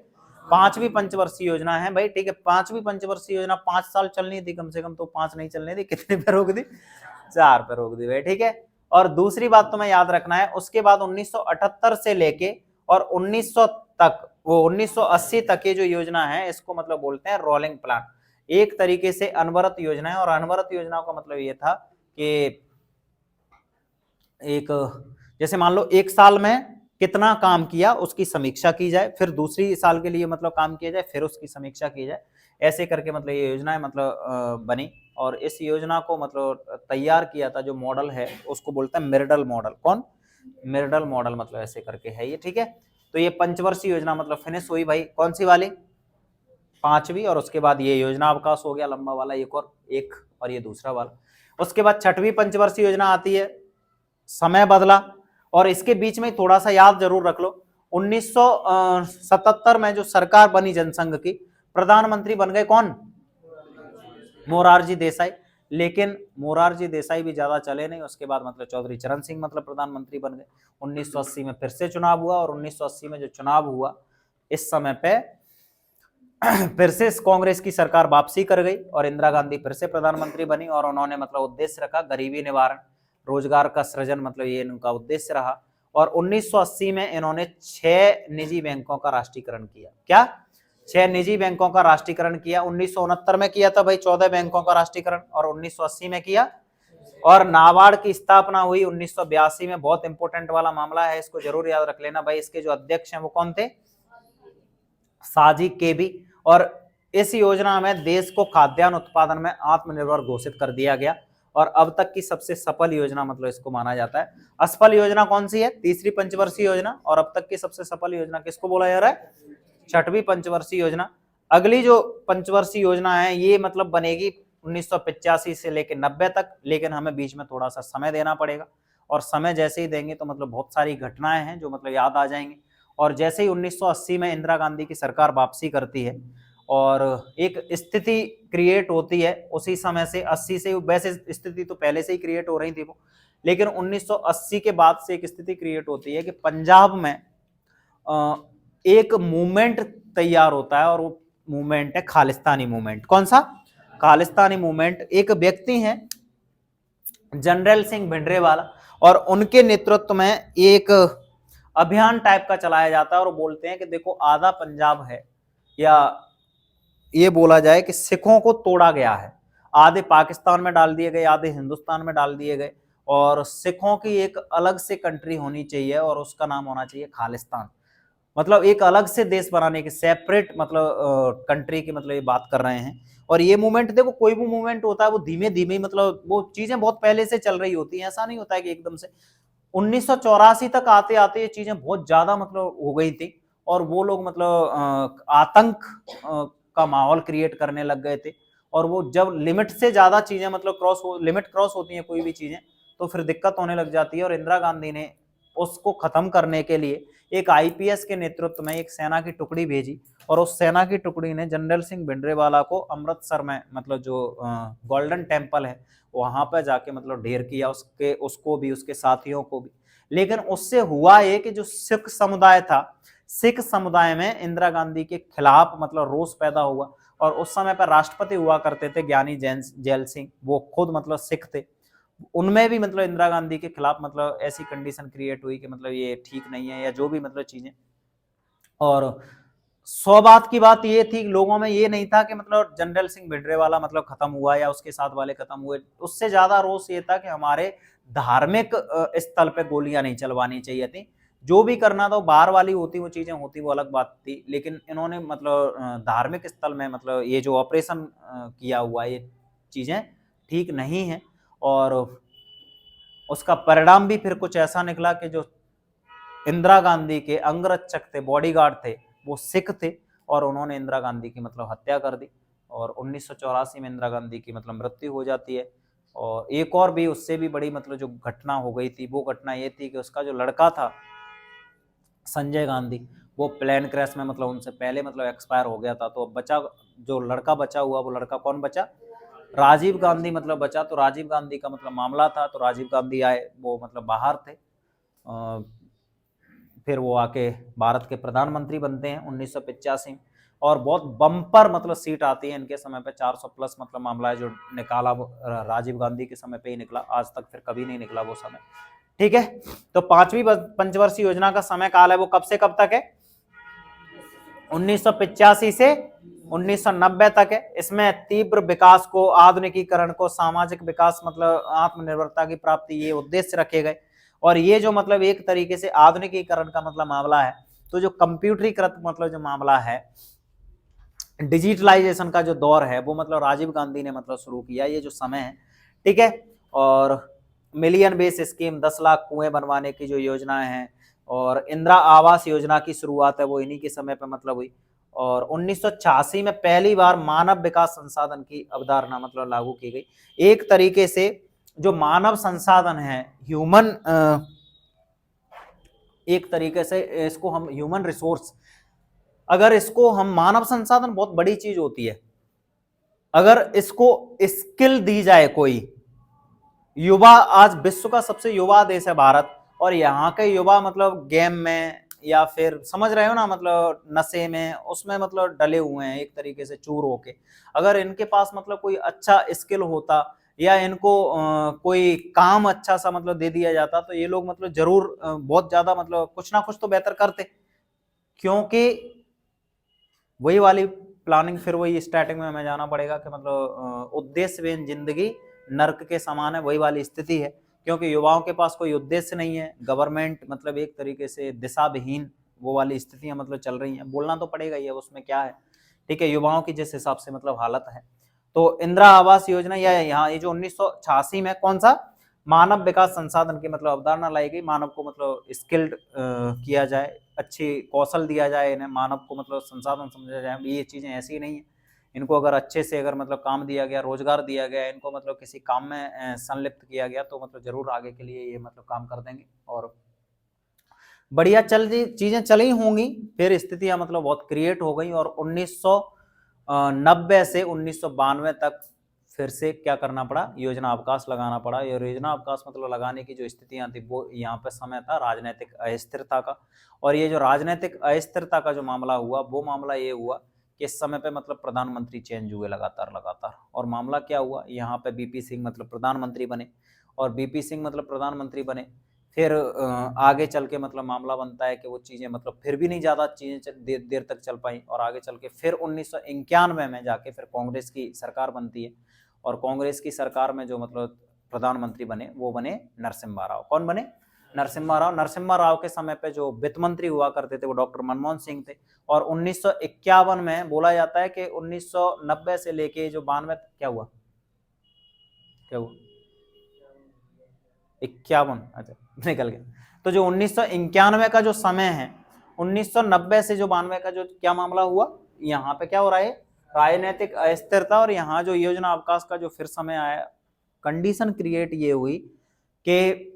5वीं पंचवर्षीय योजना है भाई, ठीक है। 5वीं पंचवर्षीय योजना 5 साल चलनी थी कम से कम, तो 5 नहीं चलने दी, कितने पे रोक दी? 4 पे रोक दी भाई, ठीक है। और दूसरी बात तुम्हें याद रखना है, उसके बाद 1978 से लेके और 1900 तक, वो 1980 तक ये जो योजना है इसको मतलब बोलते हैं रोलिंग प्लान। एक तरीके से अनवरत योजना है, और अनवरत योजना का मतलब ये था कि एक जैसे मान लो 1 साल में कितना काम किया उसकी समीक्षा की जाए, फिर दूसरी साल के लिए मतलब काम किया जाए, फिर उसकी समीक्षा की जाए, ऐसे करके मतलब ये योजना है मतलब बनी। और इस योजना को मतलब तैयार किया था, जो मॉडल है उसको बोलते हैं मिर्डल मॉडल। कौन? मिर्डल मॉडल मतलब ऐसे करके है ये, ठीक है। तो ये पंचवर्षीय योजना मतलब फिनिश हुई भाई, कौन सी वाली? 5वीं। और उसके बाद ये योजना अवकाश हो गया लंबा वाला, एक और ये दूसरा वाला। उसके बाद 6वीं पंचवर्षीय योजना आती है, समय बदला। और इसके बीच में थोड़ा सा याद जरूर रख लो, 1977 में जो सरकार बनी जनसंघ की, प्रधानमंत्री बन गए कौन? मोरारजी देसाई। लेकिन मोरारजी देसाई भी ज्यादा चले नहीं, उसके बाद मतलब चौधरी चरण सिंह मतलब प्रधानमंत्री बन गए। 1980 में फिर से चुनाव हुआ, और 1980 में जो चुनाव हुआ इस समय पे फिर से कांग्रेस की सरकार वापसी कर गई और इंदिरा गांधी फिर से प्रधानमंत्री बनी। और उन्होंने मतलब उद्देश्य रखा गरीबी निवारण, रोजगार का सृजन, मतलब ये इनका उद्देश्य रहा। और 1980 में इन्होंने 6 निजी बैंकों का राष्ट्रीयकरण किया। क्या? 6 निजी बैंकों का राष्ट्रीयकरण किया। 1969 में किया था भाई 14 बैंकों का राष्ट्रीयकरण, और 1980 में किया। और नाबार्ड की स्थापना हुई 1982 में। बहुत इंपॉर्टेंट वाला मामला है, इसको जरूर याद रख लेना भाई। इसके जो अध्यक्ष हैं वो कौन थे? साजी केबी। और इस योजना में देश को खाद्यान्न उत्पादन में आत्मनिर्भर घोषित कर दिया गया, और अब तक की सबसे सफल योजना मतलब इसको माना जाता है। असफल योजना कौन सी है? तीसरी पंचवर्षीय योजना। और अब तक की सबसे सफल योजना किसको बोला जा रहा है? 6वीं पंचवर्षीय योजना। अगली जो पंचवर्षीय योजना है ये मतलब बनेगी 1985 से लेकर 90 तक, लेकिन हमें बीच में थोड़ा सा समय देना पड़ेगा। और समय जैसे ही देंगे तो मतलब बहुत सारी घटनाएं हैं जो मतलब याद आ जाएंगी। और जैसे ही 1980 में इंदिरा गांधी की सरकार वापसी करती है और एक स्थिति क्रिएट होती है, उसी समय से 80 से, वैसे स्थिति तो पहले से ही क्रिएट हो रही थी वो, लेकिन 1980 के बाद से एक स्थिति क्रिएट होती है कि पंजाब में एक मूवमेंट तैयार होता है, और वो मूवमेंट है खालिस्तानी मूवमेंट। कौन सा? खालिस्तानी मूवमेंट। एक व्यक्ति हैं जनरल सिंह भिंडरेवाला, और उनके नेतृत्व में एक अभियान टाइप का चलाया जाता है, और बोलते हैं कि देखो आधा पंजाब है, या ये बोला जाए कि सिखों को तोड़ा गया है, आधे पाकिस्तान में डाल दिए गए, आधे हिंदुस्तान में डाल दिए गए, और सिखों की एक अलग से कंट्री होनी चाहिए और उसका नाम होना चाहिए खालिस्तान। मतलब एक अलग से देश बनाने की, सेपरेट मतलब कंट्री की मतलब ये बात कर रहे हैं। और ये मूवमेंट देखो, कोई भी मूवमेंट होता है वो धीमे धीमे मतलब वो चीजें बहुत पहले से चल रही होती हैं, ऐसा नहीं होता है कि एकदम से। 1984 तक आते आते ये चीजें बहुत ज्यादा मतलब हो गई थी, और वो लोग मतलब आतंक का माहौल क्रिएट करने लग गए थे। और वो जब लिमिट से ज्यादा चीजें मतलब लिमिट क्रॉस होती हैं कोई भी चीजें, तो फिर दिक्कत होने लग जाती है। और इंदिरा गांधी ने उसको खत्म करने के लिए एक आईपीएस के नेतृत्व में एक सेना की टुकड़ी भेजी, और उस सेना की टुकड़ी ने जनरल सिंह भिंडरेवाला को अमृतसर में मतलब जो गोल्डन टेम्पल है वहां पर जाके मतलब ढेर किया, उसको भी, उसके साथियों को भी। लेकिन उससे हुआ ये कि जो सिख समुदाय था, सिख समुदाय में इंदिरा गांधी के खिलाफ मतलब रोष पैदा हुआ। और उस समय पर राष्ट्रपति हुआ करते थे ज्ञानी जैल सिंह, वो खुद मतलब सिख थे। उनमें भी मतलब इंदिरा गांधी के खिलाफ मतलब ऐसी कंडीशन क्रिएट हुई कि मतलब ये ठीक नहीं है, या जो भी मतलब चीजें। और सौभाग्य की बात ये थी, लोगों में ये नहीं था कि मतलब जनरल सिंह भिंडरेवाला मतलब खत्म हुआ या उसके साथ वाले खत्म हुए। उससे ज्यादा रोष ये था कि हमारे धार्मिक स्थल पे गोलियां नहीं चलवानी चाहिए थी। जो भी करना था बाहर वाली होती, वो चीजें होती, वो अलग बात थी। लेकिन इन्होंने मतलब धार्मिक स्थल में मतलब ये जो ऑपरेशन किया हुआ, ये चीजें ठीक नहीं है। और उसका परिणाम भी फिर कुछ ऐसा निकला कि जो इंदिरा गांधी के अंगरक्षक थे, बॉडीगार्ड थे, वो सिख थे और उन्होंने इंदिरा गांधी की मतलब हत्या कर दी और 1984 में इंदिरा गांधी की मतलब मृत्यु हो जाती है। और एक और भी उससे भी बड़ी मतलब जो घटना हो गई थी, वो घटना ये थी कि उसका जो लड़का था संजय गांधी, वो प्लेन क्रैश में मतलब उनसे पहले मतलब एक्सपायर हो गया था। तो बचा जो लड़का बचा हुआ, वो लड़का कौन बचा? राजीव गांधी मतलब बचा। तो राजीव गांधी का मतलब मामला था, तो राजीव गांधी आए, वो मतलब बाहर थे, फिर वो आके भारत के प्रधानमंत्री बनते हैं 1985 में और बहुत बम्पर मतलब सीट आती है इनके समय पे, 400 प्लस मतलब मामला है जो निकाला वो राजीव गांधी के समय पे ही निकला, आज तक फिर कभी नहीं निकला वो समय। ठीक है, तो 5वीं पंचवर्षीय योजना का समय काल है वो कब से कब तक है? 1985 से 1990 तक है। इसमें तीव्र विकास को, आधुनिकीकरण को, सामाजिक विकास मतलब आत्मनिर्भरता की प्राप्ति, ये उद्देश्य रखे गए। और ये जो मतलब एक तरीके से आधुनिकीकरण का मतलब मामला है, तो जो कंप्यूटरीकृत मतलब जो मामला है, डिजिटलाइजेशन का जो दौर है, वो मतलब राजीव गांधी ने मतलब शुरू किया, ये जो समय है। ठीक है, और मिलियन बेस स्कीम, 10 लाख कुएं बनवाने की जो योजना है, और इंदिरा आवास योजना की शुरुआत है वो इन्हीं के समय पे मतलब हुई। और 1986 में पहली बार मानव विकास संसाधन की अवधारणा मतलब लागू की गई। एक तरीके से जो मानव संसाधन है, ह्यूमन, एक तरीके से इसको हम ह्यूमन रिसोर्स, अगर इसको हम, मानव संसाधन बहुत बड़ी चीज होती है, अगर इसको स्किल दी जाए, कोई युवा, आज विश्व का सबसे युवा देश है भारत, और यहाँ के युवा मतलब गेम में या फिर समझ रहे हो ना, मतलब नशे में, उसमें मतलब डले हुए हैं एक तरीके से चूर होके। अगर इनके पास मतलब कोई अच्छा स्किल होता या इनको कोई काम अच्छा सा मतलब दे दिया जाता, तो ये लोग मतलब जरूर बहुत ज्यादा मतलब कुछ ना कुछ तो बेहतर करते। क्योंकि वही वाली प्लानिंग, फिर वही स्टार्टिंग में हमें जाना पड़ेगा कि मतलब उद्देश्य बिन जिंदगी नर्क के समान है, वही वाली स्थिति है। क्योंकि युवाओं के पास कोई उद्देश्य नहीं है, गवर्नमेंट मतलब एक तरीके से दिशा विहीन, वो वाली स्थितियां मतलब चल रही हैं। बोलना तो पड़ेगा ही है, उसमें क्या है। ठीक है, युवाओं की जिस हिसाब से मतलब हालत है। तो इंदिरा आवास योजना या यहाँ ये जो 1986 में कौन सा मानव विकास संसाधन की मतलब अवधारणा लाई गई, मानव को मतलब स्किल्ड किया जाए, अच्छी कौशल दिया जाए इन्हें, मानव को मतलब संसाधन समझा जाए। ये चीजें ऐसी नहीं है, इनको अगर अच्छे से अगर मतलब काम दिया गया, रोजगार दिया गया, इनको मतलब किसी काम में संलिप्त किया गया, तो मतलब जरूर आगे के लिए ये मतलब काम कर देंगे और बढ़िया चीजें चली होंगी। फिर स्थितियां मतलब बहुत क्रिएट हो गई और 1990 से 1992 तक फिर से क्या करना पड़ा, योजना अवकाश लगाना पड़ा। और योजना अवकाश मतलब लगाने की जो स्थितियां थी, वो यहाँ पे समय था राजनीतिक अस्थिरता का। और ये जो राजनीतिक अस्थिरता का जो मामला हुआ, वो मामला ये हुआ कि इस समय पे मतलब प्रधानमंत्री चेंज हुए लगातार लगातार। और मामला क्या हुआ, यहाँ पे बीपी सिंह मतलब प्रधानमंत्री बने, और बीपी सिंह मतलब प्रधानमंत्री बने। फिर आगे चल के मतलब मामला बनता है कि वो चीज़ें मतलब फिर भी नहीं ज़्यादा चीज़ें देर तक चल पाई, और आगे चल के फिर 1991 में जाके फिर कांग्रेस की सरकार बनती है। और कांग्रेस की सरकार में जो मतलब प्रधानमंत्री बने, वो बने नरसिम्हा राव। कौन बने? नरसिम्हा राव। नरसिम्हा राव के समय पे जो वित्त मंत्री हुआ करते थे, वो डॉक्टर मनमोहन सिंह थे। और 1951 में बोला जाता है कि 1990 से लेके जो 92, क्या हुआ, क्या हुआ, 51, अच्छा निकल गया। तो जो 1991 का जो समय है, 1990 से जो 92 का जो क्या मामला हुआ, यहाँ पे क्या हो रहा है, राजनीतिक अस्थिरता। और यहाँ जो योजना अवकाश का जो फिर समय आया, कंडीशन क्रिएट ये हुई कि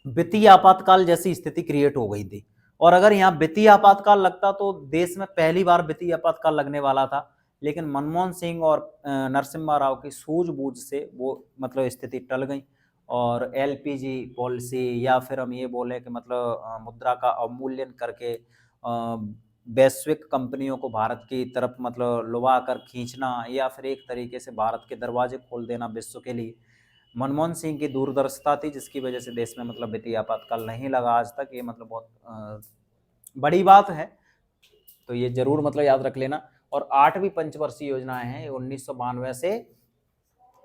वित्तीय आपातकाल जैसी स्थिति क्रिएट हो गई थी। और अगर यहाँ वित्तीय आपातकाल लगता तो देश में पहली बार वित्तीय आपातकाल लगने वाला था, लेकिन मनमोहन सिंह और नरसिम्हा राव की सूझबूझ से वो मतलब स्थिति टल गई। और एलपीजी पॉलिसी, या फिर हम ये बोले कि मतलब मुद्रा का अवमूल्यन करके वैश्विक कंपनियों को भारत की तरफ मतलब लुभा कर खींचना, या फिर एक तरीके से भारत के दरवाजे खोल देना विश्व के लिए, मनमोहन सिंह की दूरदर्शिता थी, जिसकी वजह से देश में मतलब वित्तीय आपातकाल नहीं लगा आज तक। ये मतलब बहुत बड़ी बात है, तो ये जरूर मतलब याद रख लेना। और 8वीं पंचवर्षीय योजनाएं हैं, 1992 से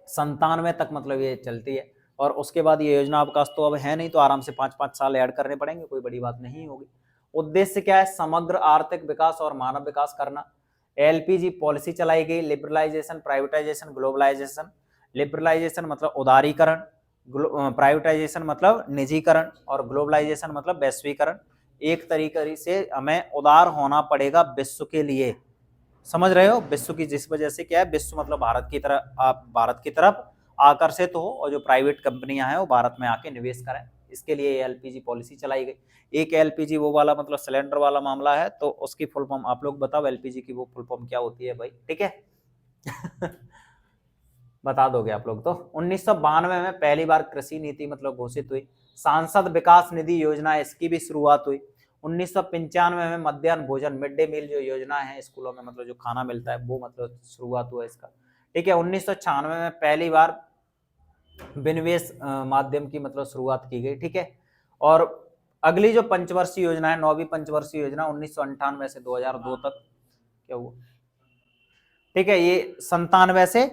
97 तक मतलब ये चलती है। और उसके बाद ये योजना अवकाश तो अब है नहीं, तो आराम से 5-5 साल ऐड करने पड़ेंगे, कोई बड़ी बात नहीं होगी। उद्देश्य क्या है, समग्र आर्थिक विकास और मानव विकास करना। एलपीजी पॉलिसी चलाई गई, लिबरलाइजेशन, प्राइवेटाइजेशन, ग्लोबलाइजेशन। लिबरलाइजेशन मतलब उदारीकरण, प्राइवेटाइजेशन मतलब निजीकरण और ग्लोबलाइजेशन मतलब वैश्वीकरण। एक तरीके से हमें उदार होना पड़ेगा विश्व के लिए, समझ रहे हो, विश्व की, जिस वजह से क्या है, विश्व मतलब भारत की तरफ, आप भारत की तरफ आकर्षित हो और जो प्राइवेट कंपनियां हैं वो भारत में आके निवेश करें। इसके लिए एलपीजी पॉलिसी चलाई गई। एक एलपीजी वो वाला मतलब सिलेंडर वाला मामला है, तो उसकी फुल फॉर्म आप लोग बताओ, एलपीजी की वो फुल फॉर्म क्या होती है भाई, ठीक है। बता दोगे आप लोग तो। 1992 में पहली बार कृषि नीति मतलब घोषित हुई। सांसद विकास निधि योजना, इसकी भी शुरुआत हुई। 1995 में मध्याह्न भोजन, मिड डे मील जो योजना है स्कूलों में मतलब जो खाना मिलता है, वो मतलब शुरुआत हुआ इसका, ठीक है। 1996 में पहली बार विनिवेश माध्यम की मतलब शुरुआत की गई, ठीक है। और अगली जो पंचवर्षीय योजना है, 9वीं पंचवर्षीय योजना 1998 से 2002 तक, क्या हुआ, ठीक है, ये 97 से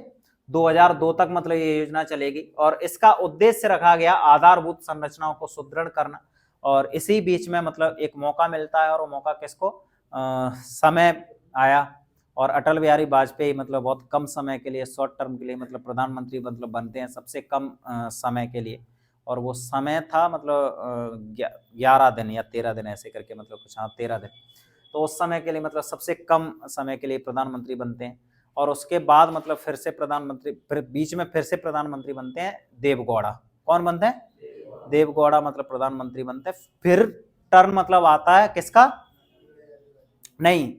2002 तक मतलब ये योजना चलेगी। और इसका उद्देश्य रखा गया आधारभूत संरचनाओं को सुदृढ़ करना। और इसी बीच में मतलब एक मौका मिलता है, और वो मौका किसको, समय आया और अटल बिहारी वाजपेयी मतलब बहुत कम समय के लिए, शॉर्ट टर्म के लिए मतलब प्रधानमंत्री मतलब बनते हैं सबसे कम समय के लिए। और वो समय था मतलब 11 दिन या 13 दिन ऐसे करके, मतलब कुछ, हाँ 13 दिन। तो उस समय के लिए मतलब सबसे कम समय के लिए प्रधानमंत्री बनते हैं। और उसके बाद मतलब फिर से प्रधानमंत्री, फिर बीच में फिर से प्रधानमंत्री बनते हैं देवगौड़ा। कौन बनते हैं, देवगौड़ा मतलब प्रधानमंत्री बनते हैं। फिर टर्न मतलब आता है किसका, नहीं,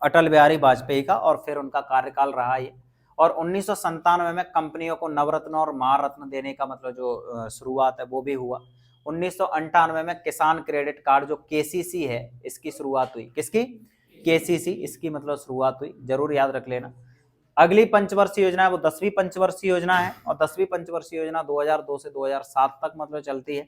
अटल बिहारी वाजपेयी का, और फिर उनका कार्यकाल रहा ये। और 1997 में कंपनियों को नवरत्न और महारत्न देने का मतलब जो शुरुआत है वो भी हुआ। 1998 में किसान क्रेडिट कार्ड जो केसीसी है, इसकी शुरुआत हुई। किसकी, केसीसी, इसकी मतलब शुरुआत हुई, जरूर याद रख लेना। अगली पंचवर्षीय योजना है वो 10वीं पंचवर्षीय योजना है, और 10वीं पंचवर्षीय योजना 2002 से 2007 तक मतलब चलती है।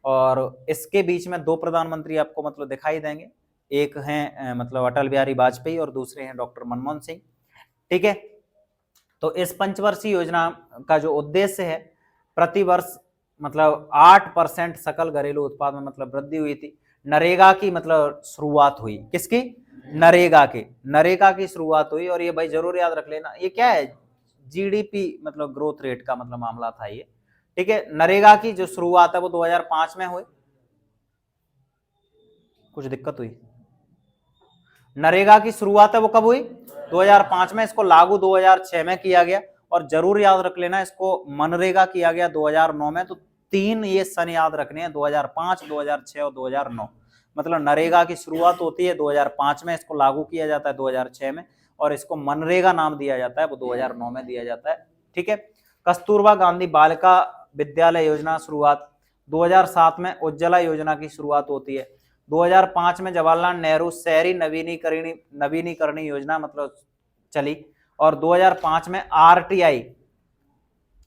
और इसके बीच में दो प्रधानमंत्री आपको मतलब दिखाई देंगे, एक हैं मतलब अटल बिहारी वाजपेयी और दूसरे हैं डॉक्टर मनमोहन सिंह, ठीक है। तो इस पंचवर्षीय योजना का जो उद्देश्य है, प्रतिवर्ष मतलब 8% सकल घरेलू उत्पाद में मतलब वृद्धि हुई थी। नरेगा की मतलब शुरुआत हुई, किसकी, नरेगा की शुरुआत हुई। और ये भाई जरूर याद रख लेना, ये क्या है, जीडीपी मतलब ग्रोथ रेट का मतलब मामला था ये, ठीक है। नरेगा की जो शुरुआत है वो 2005 में हुई। कुछ दिक्कत हुई, नरेगा की शुरुआत है वो कब हुई, 2005 में। इसको लागू 2006 में किया गया। और जरूर याद रख लेना, इसको मनरेगा किया गया 2009 में। तो तीन ये सन याद रखने हैं, 2005, 2006 और 2009। मतलब नरेगा की शुरुआत होती है 2005 में, इसको लागू किया जाता है 2006 में, और इसको मनरेगा नाम दिया जाता है वो 2009 में दिया जाता है, ठीक है। कस्तूरबा गांधी बालिका विद्यालय योजना शुरुआत 2007 में। उज्ज्वला योजना की शुरुआत होती है 2005 में। जवाहरलाल नेहरू शहरी नवीनीकरण योजना मतलब चली। और 2005 में आरटीआई,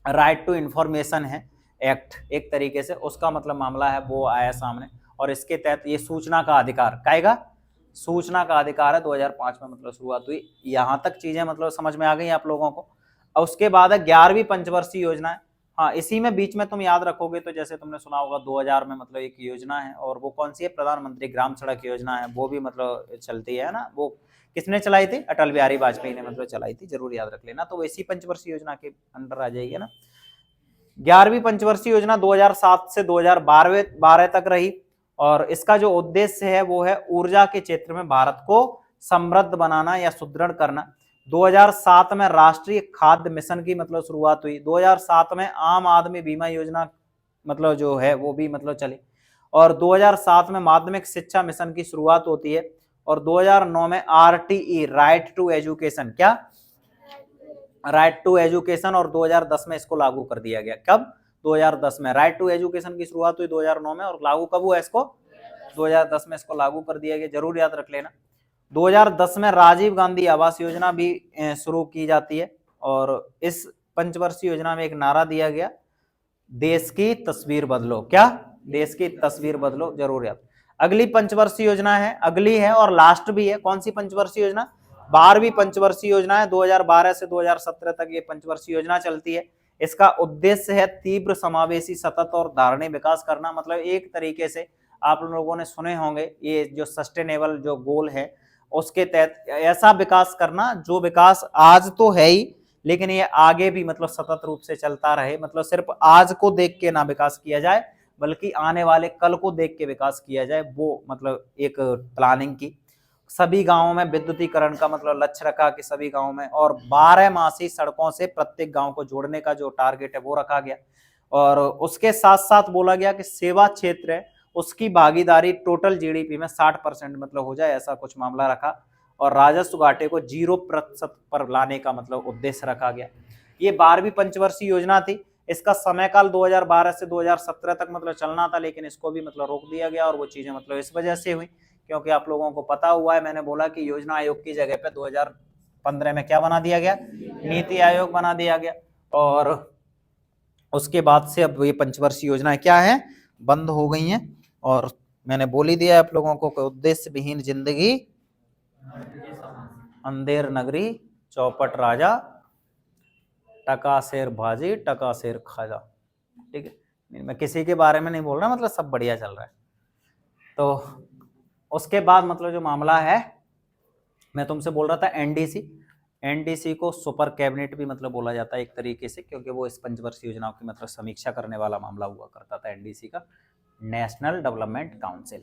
राइट टू इंफॉर्मेशन है एक्ट, एक तरीके से उसका मतलब मामला है वो आया सामने। और इसके तहत ये सूचना का अधिकार, काएगा, सूचना का अधिकार है, 2005 में मतलब शुरुआत हुई। यहां तक चीजें मतलब समझ में आ गई आप लोगों को। और उसके बाद है 11वीं पंचवर्षीय योजना है। हाँ, इसी में बीच में तुम याद रखोगे तो जैसे तुमने सुना होगा 2000 में मतलब एक योजना है, और वो कौन सी है, प्रधानमंत्री ग्राम सड़क योजना है, वो भी मतलब चलती है ना। वो किसने चलाई थी, अटल बिहारी वाजपेयी ने मतलब चलाई थी, जरूर याद रख लेना। तो इसी पंचवर्षीय योजना के अंडर आ जाएगी ना। 11वीं पंचवर्षीय योजना 2007 से 2012 तक रही। और इसका जो उद्देश्य है वो है ऊर्जा के क्षेत्र में भारत को समृद्ध बनाना या सुदृढ़ करना। 2007 में राष्ट्रीय खाद्य मिशन की मतलब शुरुआत हुई। 2007 में आम आदमी बीमा योजना मतलब जो है वो भी मतलब चली। और 2007 में माध्यमिक शिक्षा मिशन की शुरुआत होती है। और 2009 में आरटीई, राइट टू एजुकेशन, क्या, राइट टू एजुकेशन, और 2010 में इसको लागू कर दिया गया। कब, 2010 में। राइट टू एजुकेशन की शुरुआत हुई 2009 में, और लागू कब हुआ इसको, 2010 में इसको लागू कर दिया गया, जरूर याद रख लेना। 2010 में राजीव गांधी आवास योजना भी शुरू की जाती है। और इस पंचवर्षीय योजना में एक नारा दिया गया, देश की तस्वीर बदलो, क्या, देश की तस्वीर बदलो, जरूर याद। अगली पंचवर्षीय योजना है, अगली है और लास्ट भी है, कौन सी पंचवर्षीय योजना, 12वीं पंचवर्षीय योजना है। 2012 से 2017 तक ये पंचवर्षीय योजना चलती है। इसका उद्देश्य है तीव्र समावेशी सतत और धारणीय विकास करना। मतलब एक तरीके से आप लोगों ने सुने होंगे ये जो सस्टेनेबल जो गोल है, उसके तहत ऐसा विकास करना जो विकास आज तो है ही, लेकिन ये आगे भी मतलब सतत रूप से चलता रहे, मतलब सिर्फ आज को देख के ना विकास किया जाए बल्कि आने वाले कल को देख के विकास किया जाए, वो मतलब एक प्लानिंग की। सभी गांवों में विद्युतीकरण का मतलब लक्ष्य रखा कि सभी गांवों में, और 12 सड़कों से प्रत्येक गांव को जोड़ने का जो टारगेट है वो रखा गया। और उसके साथ साथ बोला गया कि सेवा क्षेत्र है उसकी भागीदारी टोटल जीडीपी में 60% मतलब हो जाए, ऐसा कुछ मामला रखा। और राजस्व घाटे को 0% पर लाने का मतलब उद्देश्य रखा गया। ये 12वीं पंचवर्षीय योजना थी। इसका समय काल 2012 से 2017 तक मतलब चलना था, लेकिन इसको भी मतलब रोक दिया गया। और वो चीजें मतलब इस वजह से हुई क्योंकि आप लोगों को पता हुआ है, मैंने बोला कि योजना आयोग की जगह पे 2015 में क्या बना दिया गया, नीति आयोग बना दिया गया। और उसके बाद से अब ये पंचवर्षीय योजनाएं क्या है, बंद हो गई हैं। और मैंने बोल ही दिया आप लोगों को, उद्देश्य विहीन जिंदगी अंधेर नगरी चौपट राजा टका शेर भाजी टका शेर खाजा। ठीक है, मैं किसी के बारे में नहीं बोल रहा, मतलब सब बढ़िया चल रहा है। तो उसके बाद मतलब जो मामला है, मैं तुमसे बोल रहा था एनडीसी। एनडीसी को सुपर कैबिनेट भी मतलब बोला जाता है एक तरीके से, क्योंकि वो इस पंचवर्षीय योजनाओं की मतलब समीक्षा करने वाला मामला हुआ करता था एनडीसी का, नेशनल डेवलपमेंट काउंसिल।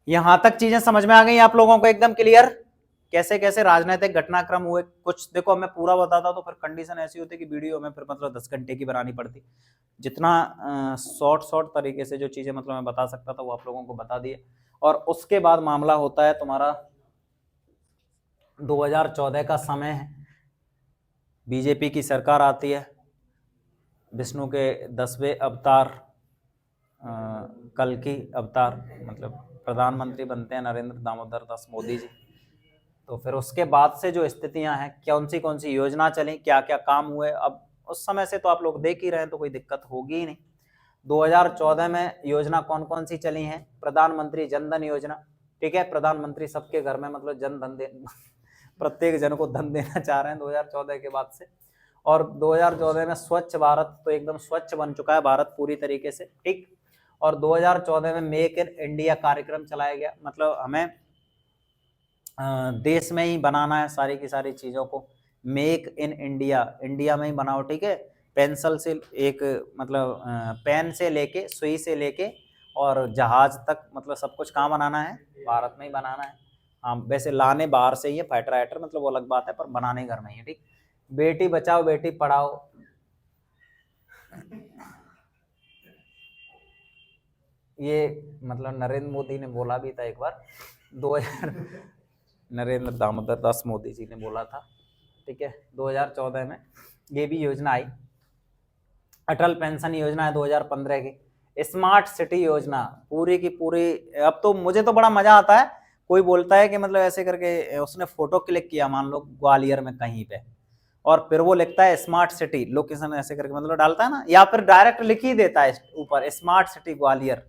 यहां तक चीजें समझ में आ गई आप लोगों को एकदम क्लियर, कैसे कैसे राजनीतिक घटनाक्रम हुए कुछ। देखो मैं पूरा बताता तो फिर कंडीशन ऐसी होती कि वीडियो में फिर मतलब 10 घंटे की बनानी पड़ती। जितना शॉर्ट तरीके से जो चीजें मतलब मैं बता सकता था वो आप लोगों को बता दिए। और उसके बाद मामला होता है तुम्हारा 2014 का समय है, बीजेपी की सरकार आती है, विष्णु के 10वें अवतार कल की अवतार मतलब प्रधानमंत्री बनते हैं नरेंद्र दामोदर दास मोदी जी। तो फिर उसके बाद से जो स्थितियां हैं, कौन सी योजना चली, क्या क्या काम हुए, अब उस समय से तो आप लोग देख ही रहे हैं तो कोई दिक्कत होगी ही नहीं। 2014 में योजना कौन सी चली हैं, प्रधानमंत्री जन धन योजना। ठीक है, प्रधानमंत्री सबके घर में मतलब जन धन दे प्रत्येक जन को धन देना चाह रहे हैं 2014 के बाद से। और 2014 में स्वच्छ भारत, तो एकदम स्वच्छ बन चुका है भारत पूरी तरीके से। ठीक, और 2014 में मेक इन इंडिया कार्यक्रम चलाया गया, मतलब हमें देश में ही बनाना है सारी की सारी चीजों को, मेक इन इंडिया, इंडिया में ही बनाओ। ठीक है, पेंसिल से एक मतलब पेन से लेके सुई से लेके और जहाज तक मतलब सब कुछ कहाँ बनाना है, भारत में ही बनाना है। हाँ वैसे लाने बाहर से ही है, फाइटर राइटर मतलब वो अलग बात है, पर बनाने घर में ही है। ठीक, बेटी बचाओ बेटी पढ़ाओ, ये मतलब नरेंद्र मोदी ने बोला भी था एक बार 2000 नरेंद्र दामोदर दास मोदी जी ने बोला था। ठीक है, 2014 में ये भी योजना आई। अटल पेंशन योजना है 2015 की। स्मार्ट सिटी योजना पूरी की पूरी, अब तो मुझे तो बड़ा मजा आता है, कोई बोलता है कि मतलब ऐसे करके उसने फोटो क्लिक किया मान लो ग्वालियर में कहीं पे, और फिर वो लिखता है स्मार्ट सिटी लोकेशन ऐसे करके मतलब डालता है ना, या फिर डायरेक्ट लिख ही देता है ऊपर स्मार्ट सिटी ग्वालियर।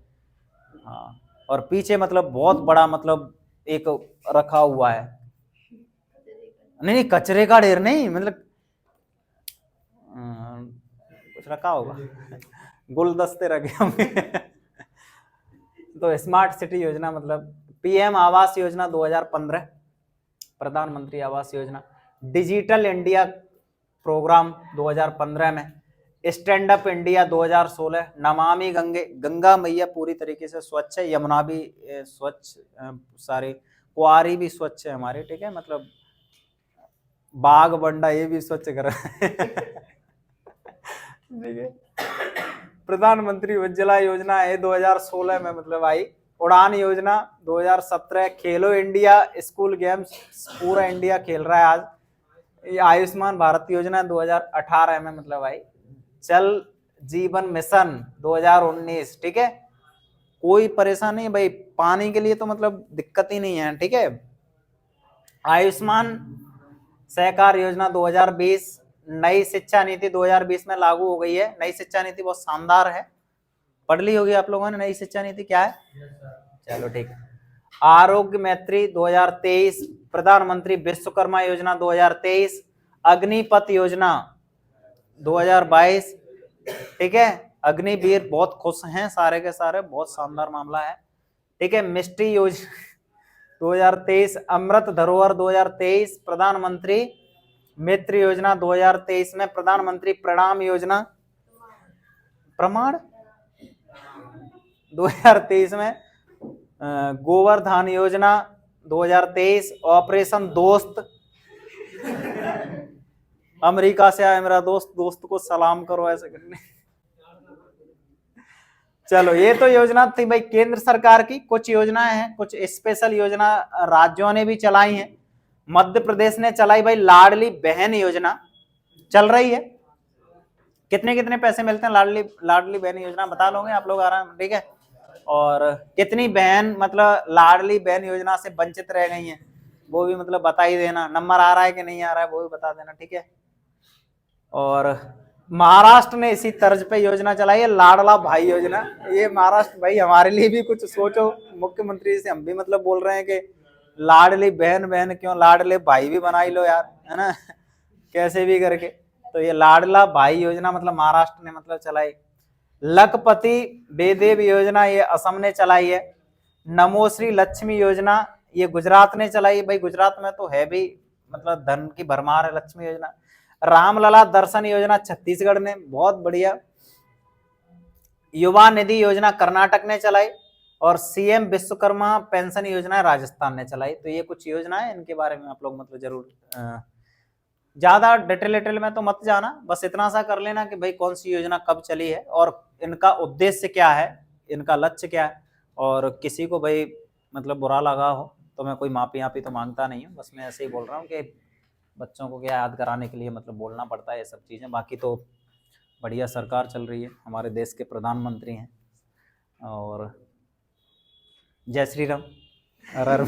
हाँ, और पीछे मतलब बहुत बड़ा मतलब एक रखा हुआ है, नहीं कचरे का ढेर नहीं, मतलब कुछ रखा होगा गुलदस्ते रखे होंगे तो स्मार्ट सिटी योजना मतलब पीएम आवास योजना 2015, प्रधानमंत्री Awas Yojana, digital India programme 2015 में, stand up India 2016, Namami Gange, Ganga मैया पूरी तरीके से स्वच्छ है, यमुना भी स्वच्छ, सारे कुआरी भी स्वच्छ है हमारे। ठीक है, मतलब बाग बंडा ये भी स्वच्छ कर ठीक है, प्रधानमंत्री उज्ज्वला योजना है 2016 में मतलब आई, उड़ान योजना 2017, खेलो इंडिया स्कूल गेम्स पूरा इंडिया खेल रहा है आज, ये आयुष्मान भारत योजना 2018 में मतलब आई, जल जीवन मिशन 2019। ठीक है, कोई परेशानी नहीं भाई, पानी के लिए तो मतलब दिक्कत ही नहीं है। ठीक है, आयुष्मान सहकार योजना 2020, नई शिक्षा नीति 2020 में लागू हो गई है। नई शिक्षा नीति बहुत शानदार है, पढ़ ली होगी आप लोगों ने नई शिक्षा नीति क्या है। चलो ठीक है, आरोग्य मैत्री 2023, प्रधानमंत्री विश्वकर्मा योजना 2023, अग्निपथ योजना 2022। ठीक है, अग्निवीर बहुत खुश हैं सारे के सारे, बहुत शानदार मामला है। ठीक है, मिष्टी योजना 2023, अमृत धरोहर 2023, प्रधानमंत्री मित्र योजना 2023 में, प्रधानमंत्री प्रणाम योजना प्रमाण 2023 में, गोवर्धन योजना 2023, ऑपरेशन दोस्त, अमेरिका से आया मेरा दोस्त, दोस्त को सलाम करो ऐसे करने। चलो ये तो योजना थी भाई केंद्र सरकार की। कुछ योजनाएं हैं, कुछ स्पेशल योजना राज्यों ने भी चलाई हैं। मध्य प्रदेश ने चलाई भाई लाडली बहन योजना, चल रही है। कितने कितने पैसे मिलते हैं लाडली बहन योजना बता लोगे आप लोग आराम, ठीक है। और कितनी बहन मतलब लाडली बहन योजना से वंचित रह गई हैं वो भी मतलब बता ही देना। नंबर आ रहा है कि नहीं आ रहा है वो भी बता देना, ठीक है। और महाराष्ट्र ने इसी तर्ज पे योजना चलाई है लाडला भाई योजना। ये महाराष्ट्र भाई हमारे लिए भी कुछ सोचो, मुख्यमंत्री से हम भी मतलब बोल रहे हैं कि लाडली बहन बहन क्यों, लाडले भाई भी बना ही लो यार, है ना, कैसे भी करके। तो ये लाडला भाई योजना मतलब महाराष्ट्र ने मतलब चलाई। लखपति बेदेव योजना ये असम ने चलाई है। नमोश्री लक्ष्मी योजना ये गुजरात ने चलाई। भाई गुजरात में तो है भी मतलब धन की भरमार है। लक्ष्मी योजना। रामलला दर्शन योजना छत्तीसगढ़ ने, बहुत बढ़िया। युवा निधि योजना कर्नाटक ने चलाई और सीएम विश्वकर्मा पेंशन योजना राजस्थान ने चलाई। तो ये कुछ योजनाएं, इनके बारे में आप लोग मतलब जरूर ज्यादा डिटेल में तो मत जाना, बस इतना सा कर लेना कि भाई कौन सी योजना कब चली है और इनका उद्देश्य क्या है, इनका लक्ष्य क्या है। और किसी को भाई मतलब बुरा लगा हो तो मैं कोई माफी तो मांगता नहीं हूँ, बस मैं ऐसे ही बोल रहा हूँ कि बच्चों को क्या याद कराने के लिए मतलब बोलना पड़ता है ये सब चीज़ें। बाकी तो बढ़िया सरकार चल रही है, हमारे देश के प्रधानमंत्री हैं। और जय श्री राम, हर हर